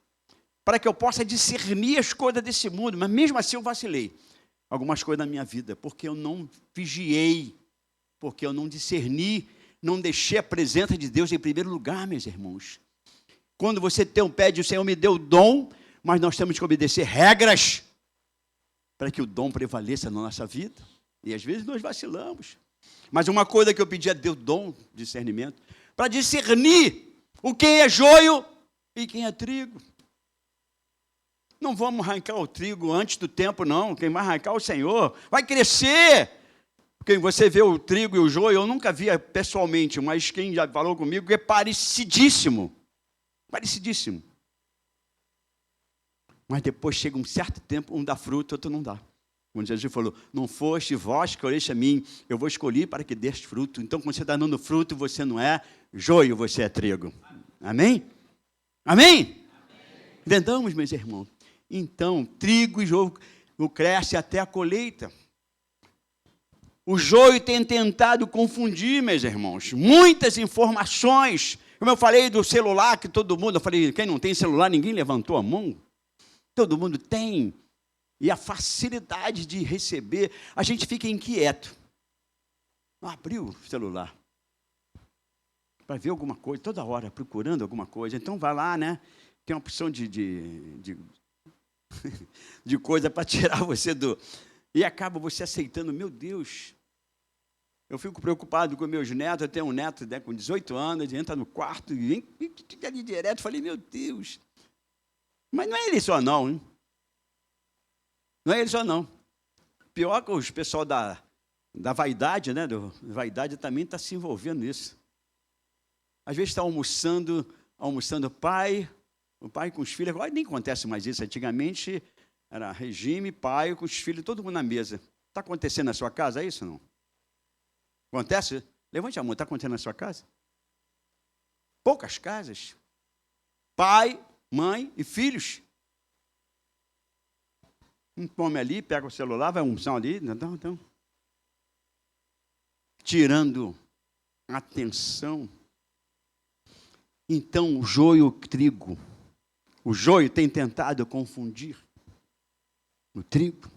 para que eu possa discernir as coisas desse mundo, mas mesmo assim eu vacilei algumas coisas na minha vida, porque eu não vigiei, porque eu não discerni, não deixei a presença de Deus em primeiro lugar, meus irmãos. Quando você pede, o Senhor me deu o dom, mas nós temos que obedecer regras para que o dom prevaleça na nossa vida. E às vezes nós vacilamos. Mas uma coisa que eu pedi a Deus, dom de discernimento, para discernir o quem é joio e quem é trigo. Não vamos arrancar o trigo antes do tempo, não. Quem vai arrancar é o Senhor. Vai crescer. Quem você vê o trigo e o joio, eu nunca via pessoalmente, mas quem já falou comigo é parecidíssimo. Parecidíssimo. Mas depois chega um certo tempo, um dá fruto, outro não dá. Quando Jesus falou, não foste vós que escolheste a mim, eu vou escolher para que deste fruto. Então, quando você está dando fruto, você não é joio, você é trigo. Amém? Amém? Entendamos, meus irmãos? Então, trigo e joio cresce até a colheita. O joio tem tentado confundir, meus irmãos, muitas informações. Como eu falei do celular, que todo mundo, eu falei, quem não tem celular, ninguém levantou a mão. Todo mundo tem. E a facilidade de receber, a gente fica inquieto. Abriu o celular para ver alguma coisa, toda hora procurando alguma coisa. Então vai lá, né? Tem uma opção de coisa para tirar você do... E acaba você aceitando, meu Deus. Eu fico preocupado com meus netos, eu tenho um neto, né, com 18 anos, ele entra no quarto e fica ali direto. Falei, meu Deus. Mas não é ele só não, hein? Não é ele só não. Pior que os pessoal da vaidade, né? Vaidade também está se envolvendo nisso. Às vezes está almoçando o pai com os filhos. Agora nem acontece mais isso. Antigamente era regime, pai com os filhos, todo mundo na mesa. Está acontecendo na sua casa, é isso ou não? Acontece? Levante a mão, está acontecendo na sua casa? Poucas casas. Pai, mãe e filhos. Um come ali, pega o celular, vai almoçar ali. Então. Tirando a atenção. Então, o joio e o trigo. O joio tem tentado confundir o trigo.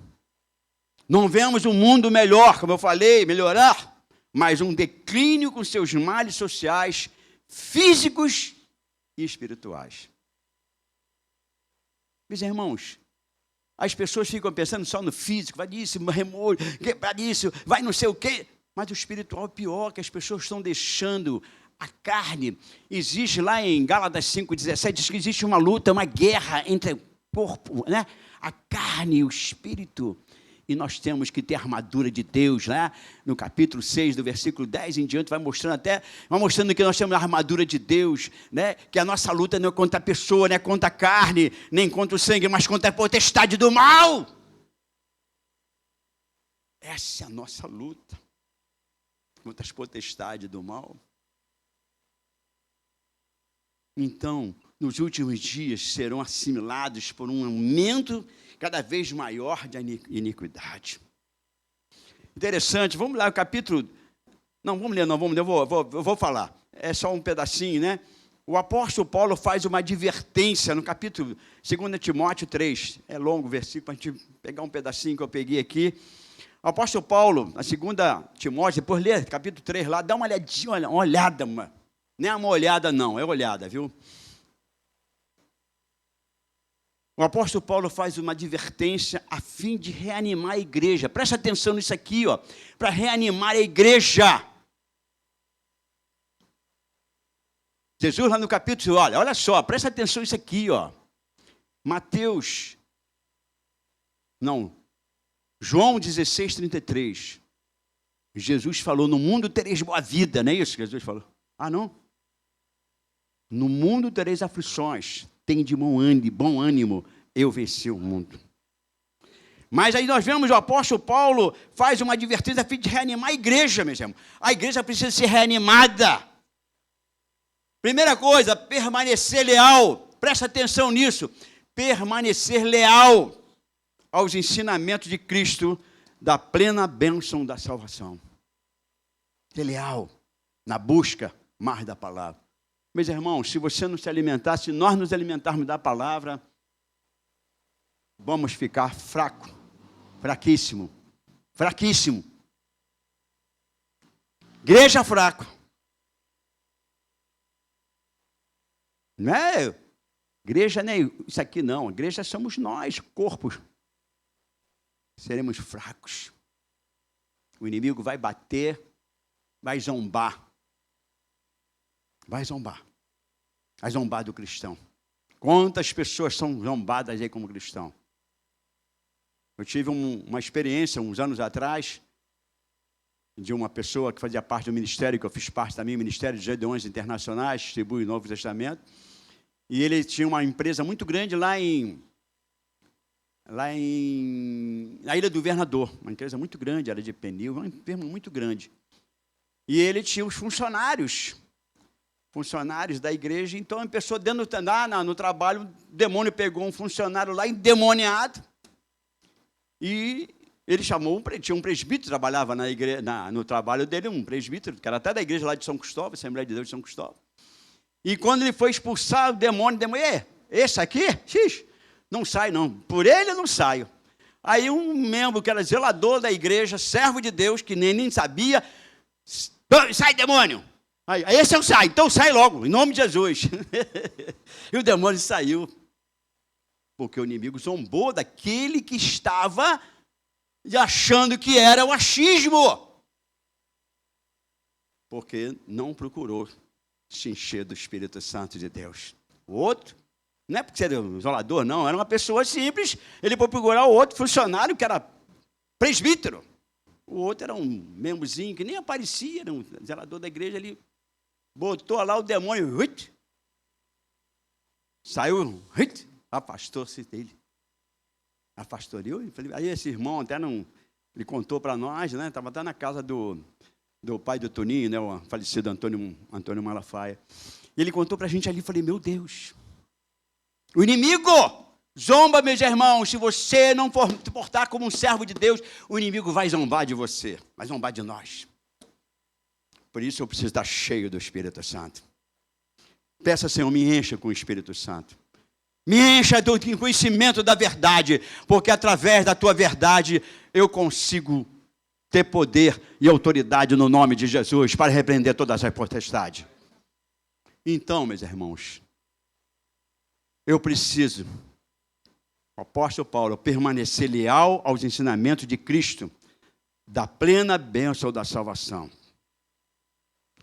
Não vemos um mundo melhor, como eu falei, melhorar, mas um declínio com seus males sociais, físicos e espirituais. Meus irmãos, as pessoas ficam pensando só no físico, vai disso, remolho, vai disso, vai não sei o quê. Mas o espiritual é pior, que as pessoas estão deixando a carne. Existe lá em Gálatas 5,17, diz que existe uma luta, uma guerra entre o corpo, né? A carne e o espírito. e nós temos que ter a armadura de Deus, né? No capítulo 6, do versículo 10 em diante, vai mostrando que nós temos a armadura de Deus, né? Que a nossa luta não é contra a pessoa, não é contra a carne, nem contra o sangue, mas contra a potestade do mal. Essa é a nossa luta, contra as potestades do mal. Então, nos últimos dias serão assimilados por um aumento cada vez maior de iniquidade. Interessante, vamos lá, o capítulo... Não, vamos ler, eu vou falar. É só um pedacinho, né? O apóstolo Paulo faz uma advertência no capítulo 2 Timóteo 3. É longo o versículo, para a gente pegar um pedacinho que eu peguei aqui. O apóstolo Paulo, na 2 Timóteo, depois lê capítulo 3 lá, dá uma olhadinha, uma olhada, mano. Não é uma olhada, não, é olhada, viu? O apóstolo Paulo faz uma advertência a fim de reanimar a igreja. Presta atenção nisso aqui, ó, para reanimar a igreja. Jesus lá no capítulo, olha só, presta atenção nisso aqui, ó. João 16, 33. Jesus falou, no mundo tereis boa vida, não é isso que Jesus falou? Ah, não? No mundo tereis aflições, tem de bom ânimo, eu venci o mundo. Mas aí nós vemos o apóstolo Paulo faz uma advertência a fim de reanimar a igreja, meus irmãos. A igreja precisa ser reanimada. Primeira coisa, permanecer leal. Presta atenção nisso. Permanecer leal aos ensinamentos de Cristo da plena bênção da salvação. Ser leal na busca mais da palavra. Meus irmãos, se você não se alimentar, se nós nos alimentarmos da palavra, vamos ficar fraquíssimo. Igreja fraca. Não é igreja nem isso aqui não, igreja somos nós, corpos. Seremos fracos. O inimigo vai bater, vai zombar. Vai zombar do cristão. Quantas pessoas são zombadas aí como cristão? Eu tive uma experiência, uns anos atrás, de uma pessoa que fazia parte do ministério, que eu fiz parte também, o Ministério de Gedeões Internacionais, distribui o Novo Testamento, e ele tinha uma empresa muito grande na Ilha do Governador, uma empresa muito grande, era de pneu, uma empresa muito grande. E ele tinha os funcionários da igreja, então a pessoa no trabalho, o demônio pegou um funcionário lá endemoniado, e ele chamou, tinha um presbítero que trabalhava na igreja, no trabalho dele, um presbítero, que era até da igreja lá de São Cristóvão, Assembleia de Deus de São Cristóvão. E quando ele foi expulsar o demônio, esse aqui, não sai não, por ele eu não saio. Aí um membro que era zelador da igreja, servo de Deus, que nem sabia, sai demônio! Aí, esse eu saio, então sai logo, em nome de Jesus. E o demônio saiu, porque o inimigo zombou daquele que estava achando que era o achismo, porque não procurou se encher do Espírito Santo de Deus. O outro, não é porque era um isolador, não, era uma pessoa simples, ele foi procurar o outro funcionário que era presbítero. O outro era um membrozinho que nem aparecia, era um zelador da igreja, ele botou lá o demônio, saiu, afastou-se dele. Afastou ele. Aí esse irmão até não, ele contou para nós, né? Estava até na casa do pai do Toninho, né? O falecido Antônio Malafaia. E ele contou para a gente ali, falei, meu Deus, o inimigo zomba, meus irmãos, se você não for se portar como um servo de Deus, o inimigo vai zombar de você, vai zombar de nós. Por isso eu preciso estar cheio do Espírito Santo. Peça, Senhor, me encha com o Espírito Santo. Me encha do conhecimento da verdade, porque através da tua verdade eu consigo ter poder e autoridade no nome de Jesus para repreender toda essa potestade. Então, meus irmãos, eu preciso, o apóstolo Paulo, permanecer leal aos ensinamentos de Cristo, da plena bênção da salvação.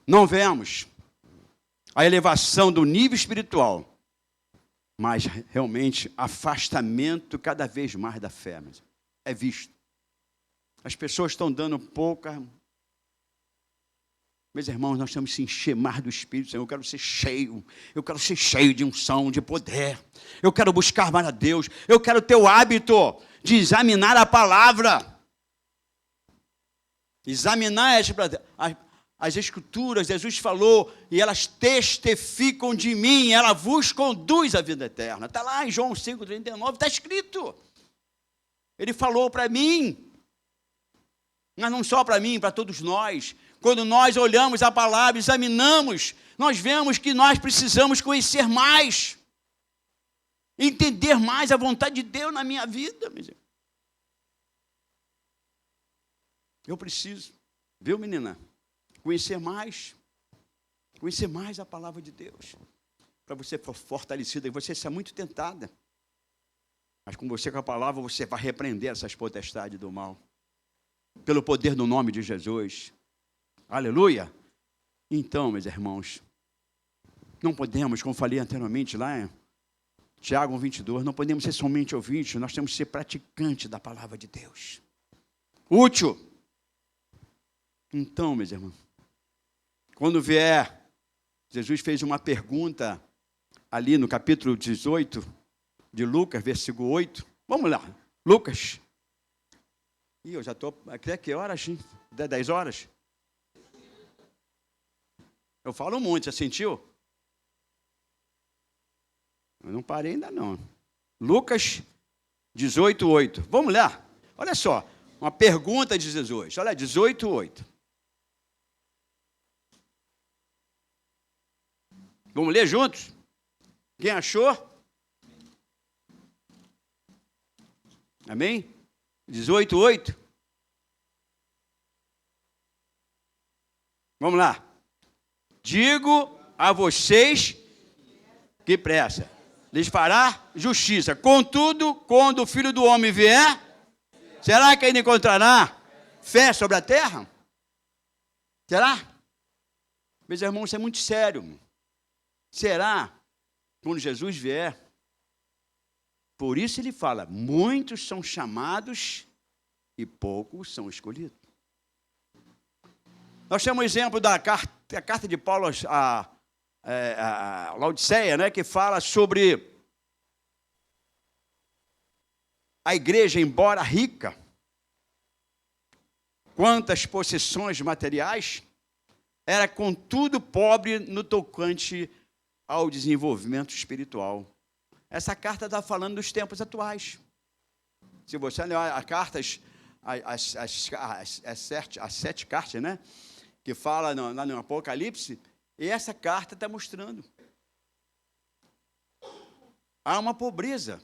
Não vemos a elevação do nível espiritual, mas realmente afastamento cada vez mais da fé. É visto. As pessoas estão dando pouca. Meus irmãos, nós temos que se encher mais do Espírito Santo. Eu quero ser cheio de unção, de poder. Eu quero buscar mais a Deus. Eu quero ter o hábito de examinar a palavra. Examinar as Escrituras. Jesus falou, e elas testificam de mim, ela vos conduz à vida eterna. Está lá em João 5,39, está escrito. Ele falou para mim, mas não só para mim, para todos nós. Quando nós olhamos a palavra, examinamos, nós vemos que nós precisamos conhecer mais, entender mais a vontade de Deus na minha vida. Eu preciso, viu, menina? Conhecer mais a palavra de Deus, para você for fortalecida, e você ser muito tentada. Mas com você, com a palavra, você vai repreender essas potestades do mal, pelo poder do nome de Jesus. Aleluia! Então, meus irmãos, não podemos, como falei anteriormente lá em Tiago 1,22, não podemos ser somente ouvintes, nós temos que ser praticantes da palavra de Deus. Útil. Então, meus irmãos, quando vier, Jesus fez uma pergunta ali no capítulo 18 de Lucas, versículo 8. Vamos lá, Lucas. Ih, eu já estou, até que horas? 10 horas? Eu falo muito, já sentiu? Eu não parei ainda não. Lucas 18, 8. Vamos lá. Olha só, uma pergunta de Jesus. Olha, 18, 8. Vamos ler juntos? Quem achou? Amém? 18, 8. Vamos lá. Digo a vocês que pressa, lhes fará justiça. Contudo, quando o Filho do Homem vier, será que ainda encontrará fé sobre a terra? Será? Meus irmãos, isso é muito sério. Será? Quando Jesus vier. Por isso ele fala, muitos são chamados e poucos são escolhidos. Nós temos o exemplo da carta de Paulo a Laodiceia, né, que fala sobre a igreja, embora rica, quantas possessões materiais, era contudo pobre no tocante ao desenvolvimento espiritual. Essa carta está falando dos tempos atuais. Se você olhar as cartas, as 7 cartas, né? Que fala lá no Apocalipse, e essa carta está mostrando. Há uma pobreza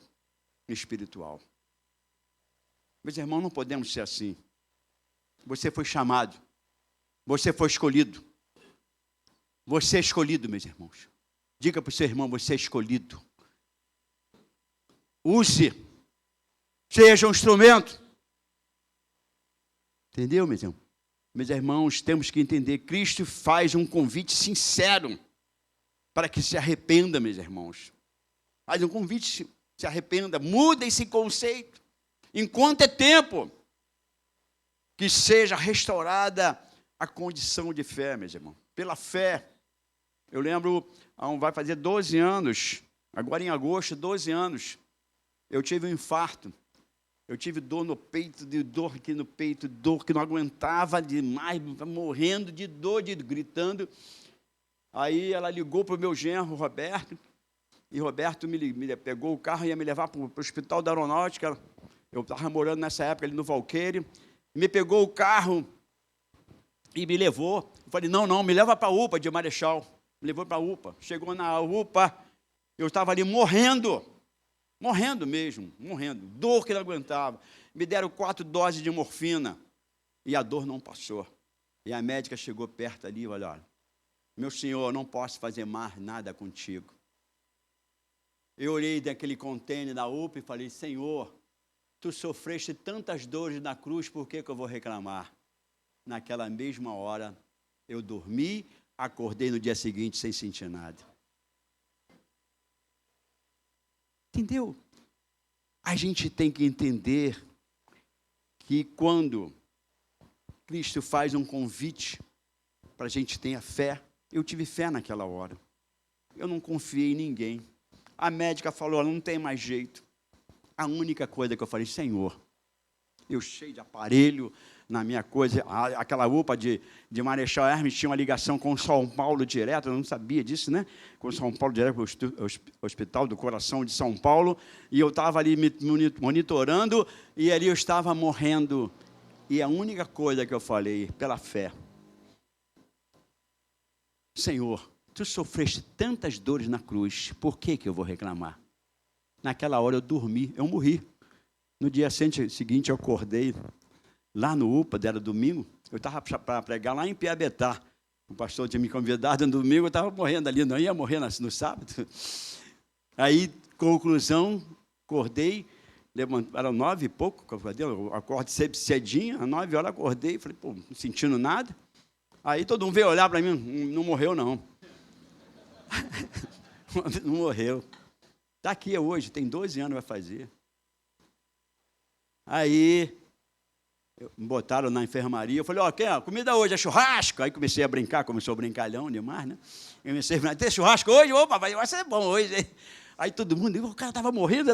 espiritual. Meus irmãos, não podemos ser assim. Você foi chamado. Você foi escolhido. Você é escolhido, meus irmãos. Diga para o seu irmão, você é escolhido. Use. Seja um instrumento. Entendeu, meus irmãos? Meus irmãos, temos que entender, Cristo faz um convite sincero para que se arrependa, meus irmãos. Faz um convite, se arrependa, muda esse conceito. Enquanto é tempo, que seja restaurada a condição de fé, meus irmãos. Pela fé. Eu lembro, vai fazer 12 anos, agora em agosto, 12 anos, eu tive um infarto. Eu tive dor no peito, dor aqui no peito, dor que não aguentava demais, morrendo de dor, gritando. Aí ela ligou para o meu genro, Roberto, e Roberto me pegou o carro e ia me levar para o Hospital da Aeronáutica. Eu estava morando nessa época ali no Valqueire. Me pegou o carro e me levou. Eu falei, não, me leva para a UPA de Marechal. Me levou para a UPA. Chegou na UPA, eu estava ali morrendo mesmo, dor que não aguentava. Me deram 4 doses de morfina e a dor não passou. E a médica chegou perto ali, olha, meu senhor, não posso fazer mais nada contigo. Eu olhei daquele contêiner da UPA e falei, Senhor, tu sofreste tantas dores na cruz, por que eu vou reclamar? Naquela mesma hora, eu dormi, acordei no dia seguinte sem sentir nada. Entendeu? A gente tem que entender que quando Cristo faz um convite para a gente ter fé. Eu tive fé naquela hora. Eu não confiei em ninguém. A médica falou, não tem mais jeito. A única coisa que eu falei, Senhor, eu cheio de aparelho na minha coisa, aquela UPA de Marechal Hermes tinha uma ligação com São Paulo direto, eu não sabia disso, né? Com São Paulo direto, o Hospital do Coração de São Paulo, e eu estava ali me monitorando, e ali eu estava morrendo. E a única coisa que eu falei, pela fé, Senhor, tu sofreste tantas dores na cruz, por que eu vou reclamar? Naquela hora eu dormi, eu morri. No dia seguinte eu acordei, lá no UPA, era domingo, eu estava para pregar lá em Piabetá. O pastor tinha me convidado no domingo, eu estava morrendo ali, não ia morrer no sábado. Aí, conclusão, acordei, eram 9 e pouco, eu acordo sempre cedinho, às 9 horas acordei, falei, pô, não sentindo nada. Aí todo mundo veio olhar para mim, não morreu não. Não morreu. Está aqui hoje, tem 12 anos, vai fazer. Aí, me botaram na enfermaria, eu falei, a comida hoje é churrasco. Aí começou a brincalhão demais, né? Eu comecei a ter churrasco hoje, opa, vai ser bom hoje. Aí todo mundo, o cara estava morrendo.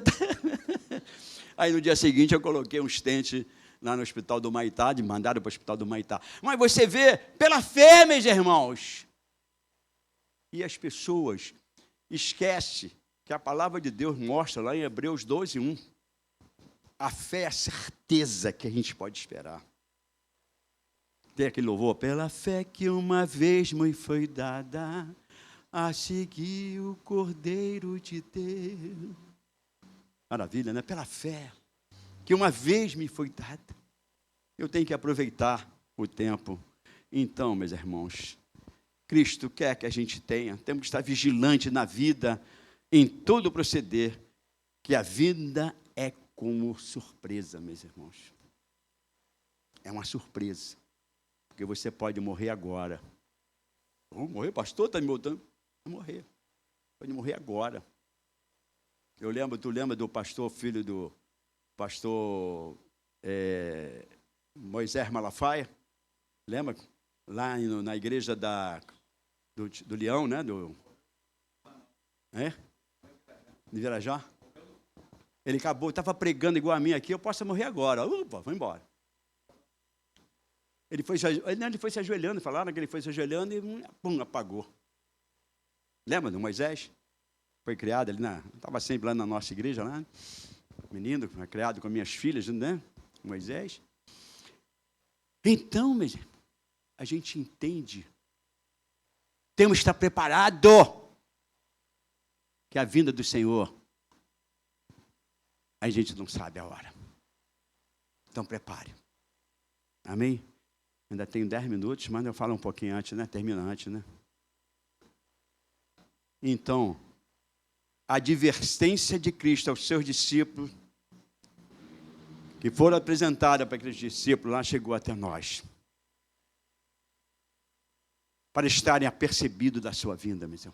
Aí no dia seguinte eu coloquei um stent lá no hospital do Maitá, me mandaram para o hospital do Maitá. Mas você vê, pela fé, meus irmãos. E as pessoas esquecem que a palavra de Deus mostra lá em Hebreus 12:1. A fé é a certeza que a gente pode esperar. Tem aquele louvor, pela fé que uma vez me foi dada, a seguir o Cordeiro de Deus. Maravilha, né? Pela fé que uma vez me foi dada. Eu tenho que aproveitar o tempo. Então, meus irmãos, Cristo quer que a gente temos que estar vigilante na vida, em todo o proceder, que a vida é como surpresa, meus irmãos. É uma surpresa, porque você pode morrer agora. Vou morrer, pastor, está me botando? Vai morrer. Pode morrer agora. Tu lembra do pastor, filho do pastor Moisés Malafaia? Lembra? Lá na igreja do Leão, né? De Virajá. Ele estava pregando igual a mim aqui, eu posso morrer agora. Upa, vou embora. Ele foi se ajoelhando, falaram que ele foi se ajoelhando e pum, apagou. Lembra do Moisés? Foi criado ali, estava sempre lá na nossa igreja, lá. Menino, criado com minhas filhas, né? Moisés. Então, a gente entende. Temos que estar preparado que a vinda do Senhor, a gente não sabe a hora. Então, prepare. Amém? Ainda tenho 10 minutos, mas eu falo um pouquinho antes, né? Termina antes, né? Então, a advertência de Cristo aos seus discípulos, que foram apresentada para aqueles discípulos, lá chegou até nós. Para estarem apercebidos da sua vinda, meu irmão.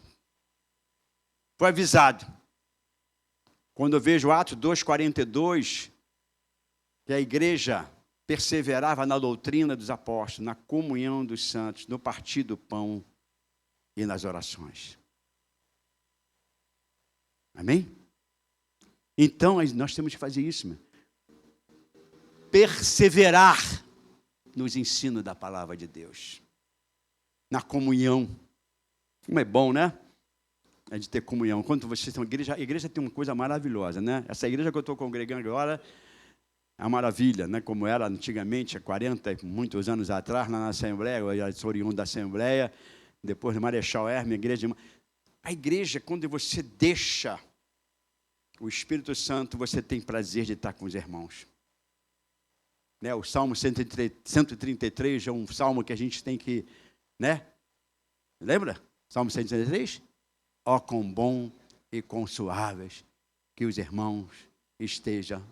Foi avisado. Quando eu vejo Atos 2:42, que a igreja perseverava na doutrina dos apóstolos, na comunhão dos santos, no partir do pão e nas orações. Amém? Então, nós temos que fazer isso, meu. Perseverar nos ensinos da palavra de Deus. Na comunhão. Como é bom, né? É de ter comunhão. Quando vocês estão na igreja tem uma coisa maravilhosa, né? Essa igreja que eu estou congregando agora é uma maravilha, né? Como era antigamente, há 40 e muitos anos atrás, lá na Assembleia, eu já sou oriundo da Assembleia, depois de Marechal Hermes, a igreja, quando você deixa o Espírito Santo, você tem prazer de estar com os irmãos. Né? O Salmo 133 é um salmo que a gente tem que, né? Lembra? Salmo 133? Ó, quão bom e quão suaves que os irmãos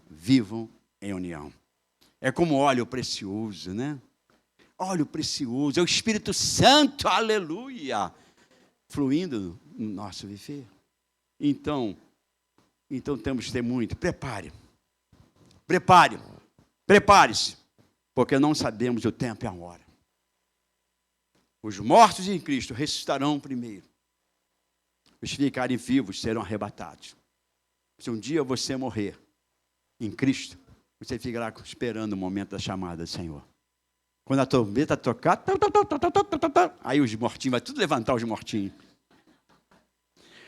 vivam em união. É como óleo precioso, né? Óleo precioso, é o Espírito Santo, aleluia, fluindo no nosso viver. Então temos que ter muito. Prepare-se. porque não sabemos o tempo e a hora. Os mortos em Cristo ressuscitarão primeiro. Os que ficarem vivos serão arrebatados. Se um dia você morrer em Cristo, você ficará esperando o momento da chamada do Senhor. Quando a trombeta tocar, aí os mortinhos, vai tudo levantar os mortinhos.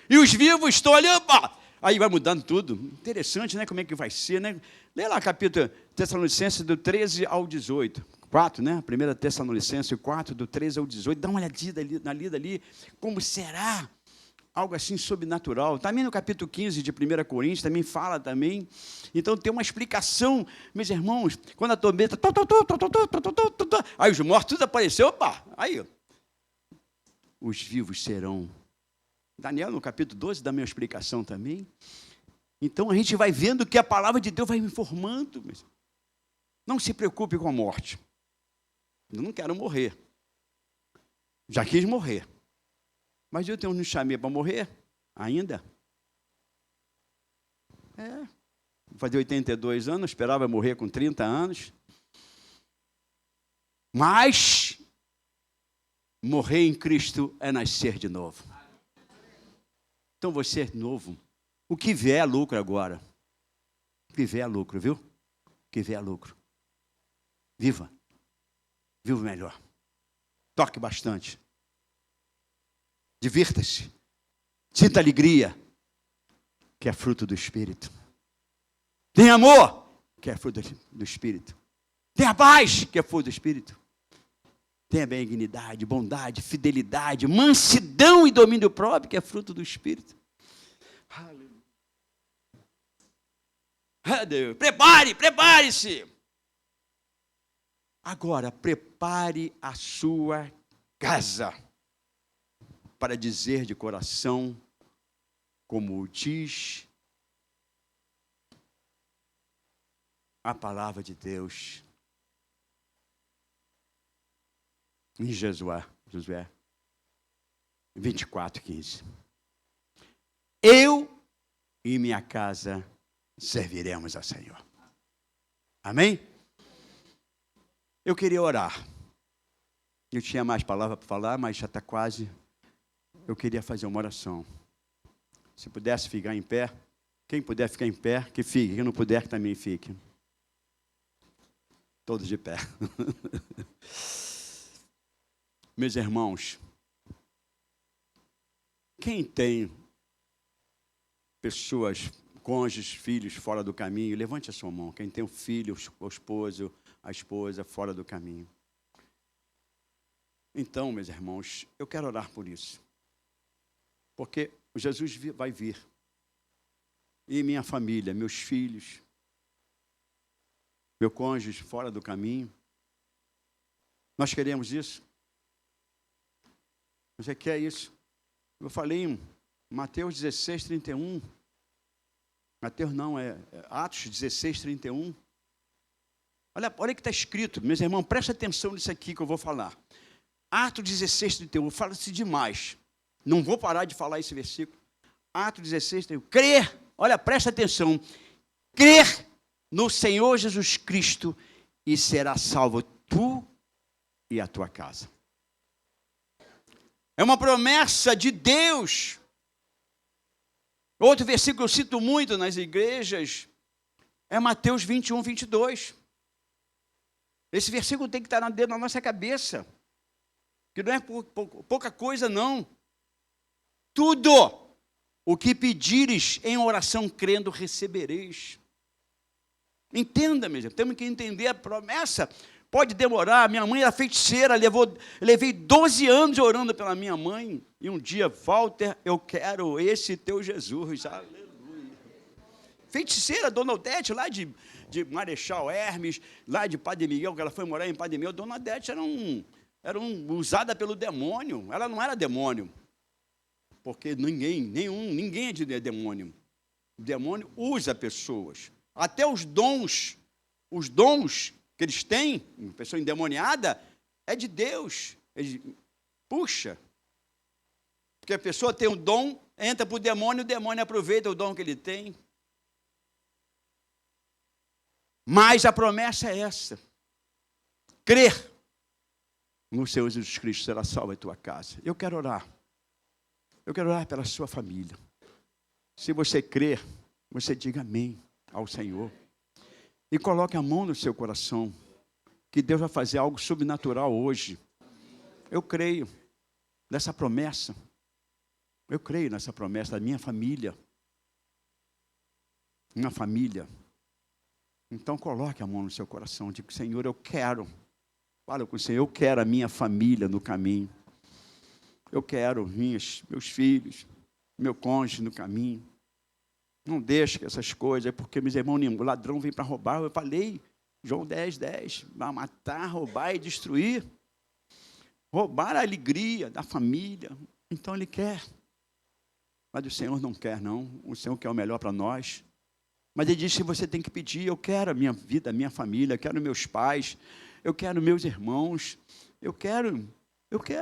E os vivos estão ali, opa! Aí vai mudando tudo. Interessante, né? Como é que vai ser, né? Lê lá capítulo Tessalonicenses do 13 ao 18. 4, né? 1 Tessalonicenses 4, do 13 ao 18. Dá uma olhadinha na lida ali. Como será? Algo assim sobrenatural. Também no capítulo 15 de 1 Coríntios, também fala também. Então tem uma explicação, meus irmãos, quando a trombeta... Aí os mortos tudo apareceu, opa! Aí, os vivos serão... Daniel, no capítulo 12, dá a minha explicação também. Então, a gente vai vendo que a palavra de Deus vai me informando. Não se preocupe com a morte. Eu não quero morrer. Já quis morrer. Mas eu não chamei para morrer ainda. Vou fazer 82 anos, esperava morrer com 30 anos. Mas, morrer em Cristo é nascer de novo. Então você é novo. O que vier é lucro agora. O que vier é lucro, viu? O que vier é lucro. Viva. Viva melhor. Toque bastante. Divirta-se. Sinta alegria, que é fruto do Espírito. Tenha amor, que é fruto do Espírito. Tenha paz, que é fruto do Espírito. Tenha benignidade, bondade, fidelidade, mansidão e domínio próprio, que é fruto do Espírito. Aleluia. Prepare-se. Agora, prepare a sua casa para dizer de coração, como diz a palavra de Deus. Em Josué 24:15. Eu e minha casa serviremos ao Senhor. Amém? Eu queria orar. Eu tinha mais palavra para falar, mas já está quase. Eu queria fazer uma oração. Se pudesse ficar em pé, quem puder ficar em pé, que fique. Quem não puder, que também fique. Todos de pé. Meus irmãos, quem tem pessoas, cônjuges, filhos fora do caminho, levante a sua mão. Quem tem um filho, o esposo, a esposa fora do caminho. Então, meus irmãos, eu quero orar por isso. Porque Jesus vai vir. E minha família, meus filhos, meu cônjuge fora do caminho. Nós queremos isso? Você quer isso? Eu falei em Mateus 16:31. Mateus não, é Atos 16:31. Olha o que está escrito, meus irmãos, presta atenção nisso aqui que eu vou falar. Atos 16:31, fala-se demais. Não vou parar de falar esse versículo. Atos 16:31. Crer, olha, presta atenção. Crer no Senhor Jesus Cristo e será salvo tu e a tua casa. É uma promessa de Deus. Outro versículo que eu cito muito nas igrejas é Mateus 21:22. Esse versículo tem que estar dentro da nossa cabeça. Que não é pouca coisa, não. Tudo o que pedires em oração crendo, recebereis. Entenda, meu irmão, temos que entender a promessa. Pode demorar, minha mãe era feiticeira, levei 12 anos orando pela minha mãe. E um dia, Walter, eu quero esse teu Jesus. Aleluia. Feiticeira, Dona Odete, lá de Marechal Hermes, lá de Padre Miguel, que ela foi morar em Padre Miguel. Dona Odete era usada pelo demônio. Ela não era demônio. Porque ninguém é de demônio. O demônio usa pessoas. Até os dons que eles têm, uma pessoa endemoniada, é de Deus. Puxa. Porque a pessoa tem um dom, entra para o demônio aproveita o dom que ele tem. Mas a promessa é essa. crer no Senhor Jesus Cristo, será salva a tua casa. Eu quero orar. Eu quero orar pela sua família. Se você crer, você diga amém ao Senhor. E coloque a mão no seu coração, que Deus vai fazer algo sobrenatural hoje. Eu creio nessa promessa. Eu creio nessa promessa da minha família. Minha família. Então coloque a mão no seu coração. Diga, Senhor, eu quero. Fala com o Senhor, eu quero a minha família no caminho. Eu quero meus filhos, meu cônjuge no caminho. Não deixe que essas coisas, porque meus irmãos, o ladrão vem para roubar. Eu falei, João 10:10, vai matar, roubar e destruir. Roubar a alegria da família. Então ele quer. Mas o Senhor não quer, não. O Senhor quer o melhor para nós. Mas ele disse que você tem que pedir, eu quero a minha vida, a minha família, eu quero meus pais, eu quero meus irmãos, eu quero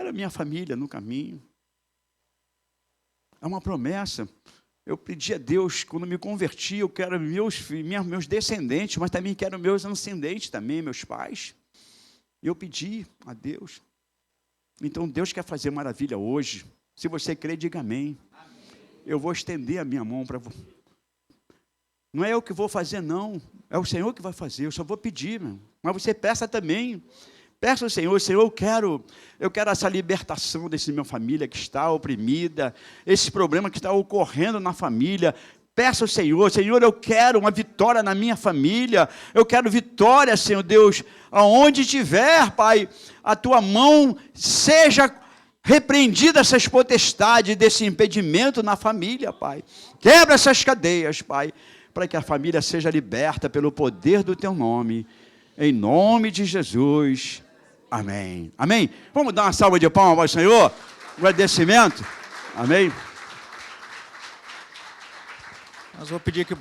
a minha família no caminho. É uma promessa. Eu pedi a Deus, quando me converti, eu quero meus descendentes, mas também quero meus ascendentes também, meus pais. E eu pedi a Deus. Então Deus quer fazer maravilha hoje. Se você crer, diga amém. Eu vou estender a minha mão para você. Não é eu que vou fazer, não. É o Senhor que vai fazer. Eu só vou pedir, meu. Mas você peça também. Peça ao Senhor, Senhor, eu quero essa libertação dessa minha família que está oprimida, esse problema que está ocorrendo na família. Peça ao Senhor, Senhor, eu quero uma vitória na minha família, eu quero vitória, Senhor Deus, aonde tiver, Pai, a tua mão seja repreendida essas potestades, desse impedimento na família, Pai. Quebra essas cadeias, Pai, para que a família seja liberta pelo poder do teu nome, em nome de Jesus. Amém. Amém. Vamos dar uma salva de palmas ao Senhor? Agradecimento. Amém. Mas vou pedir que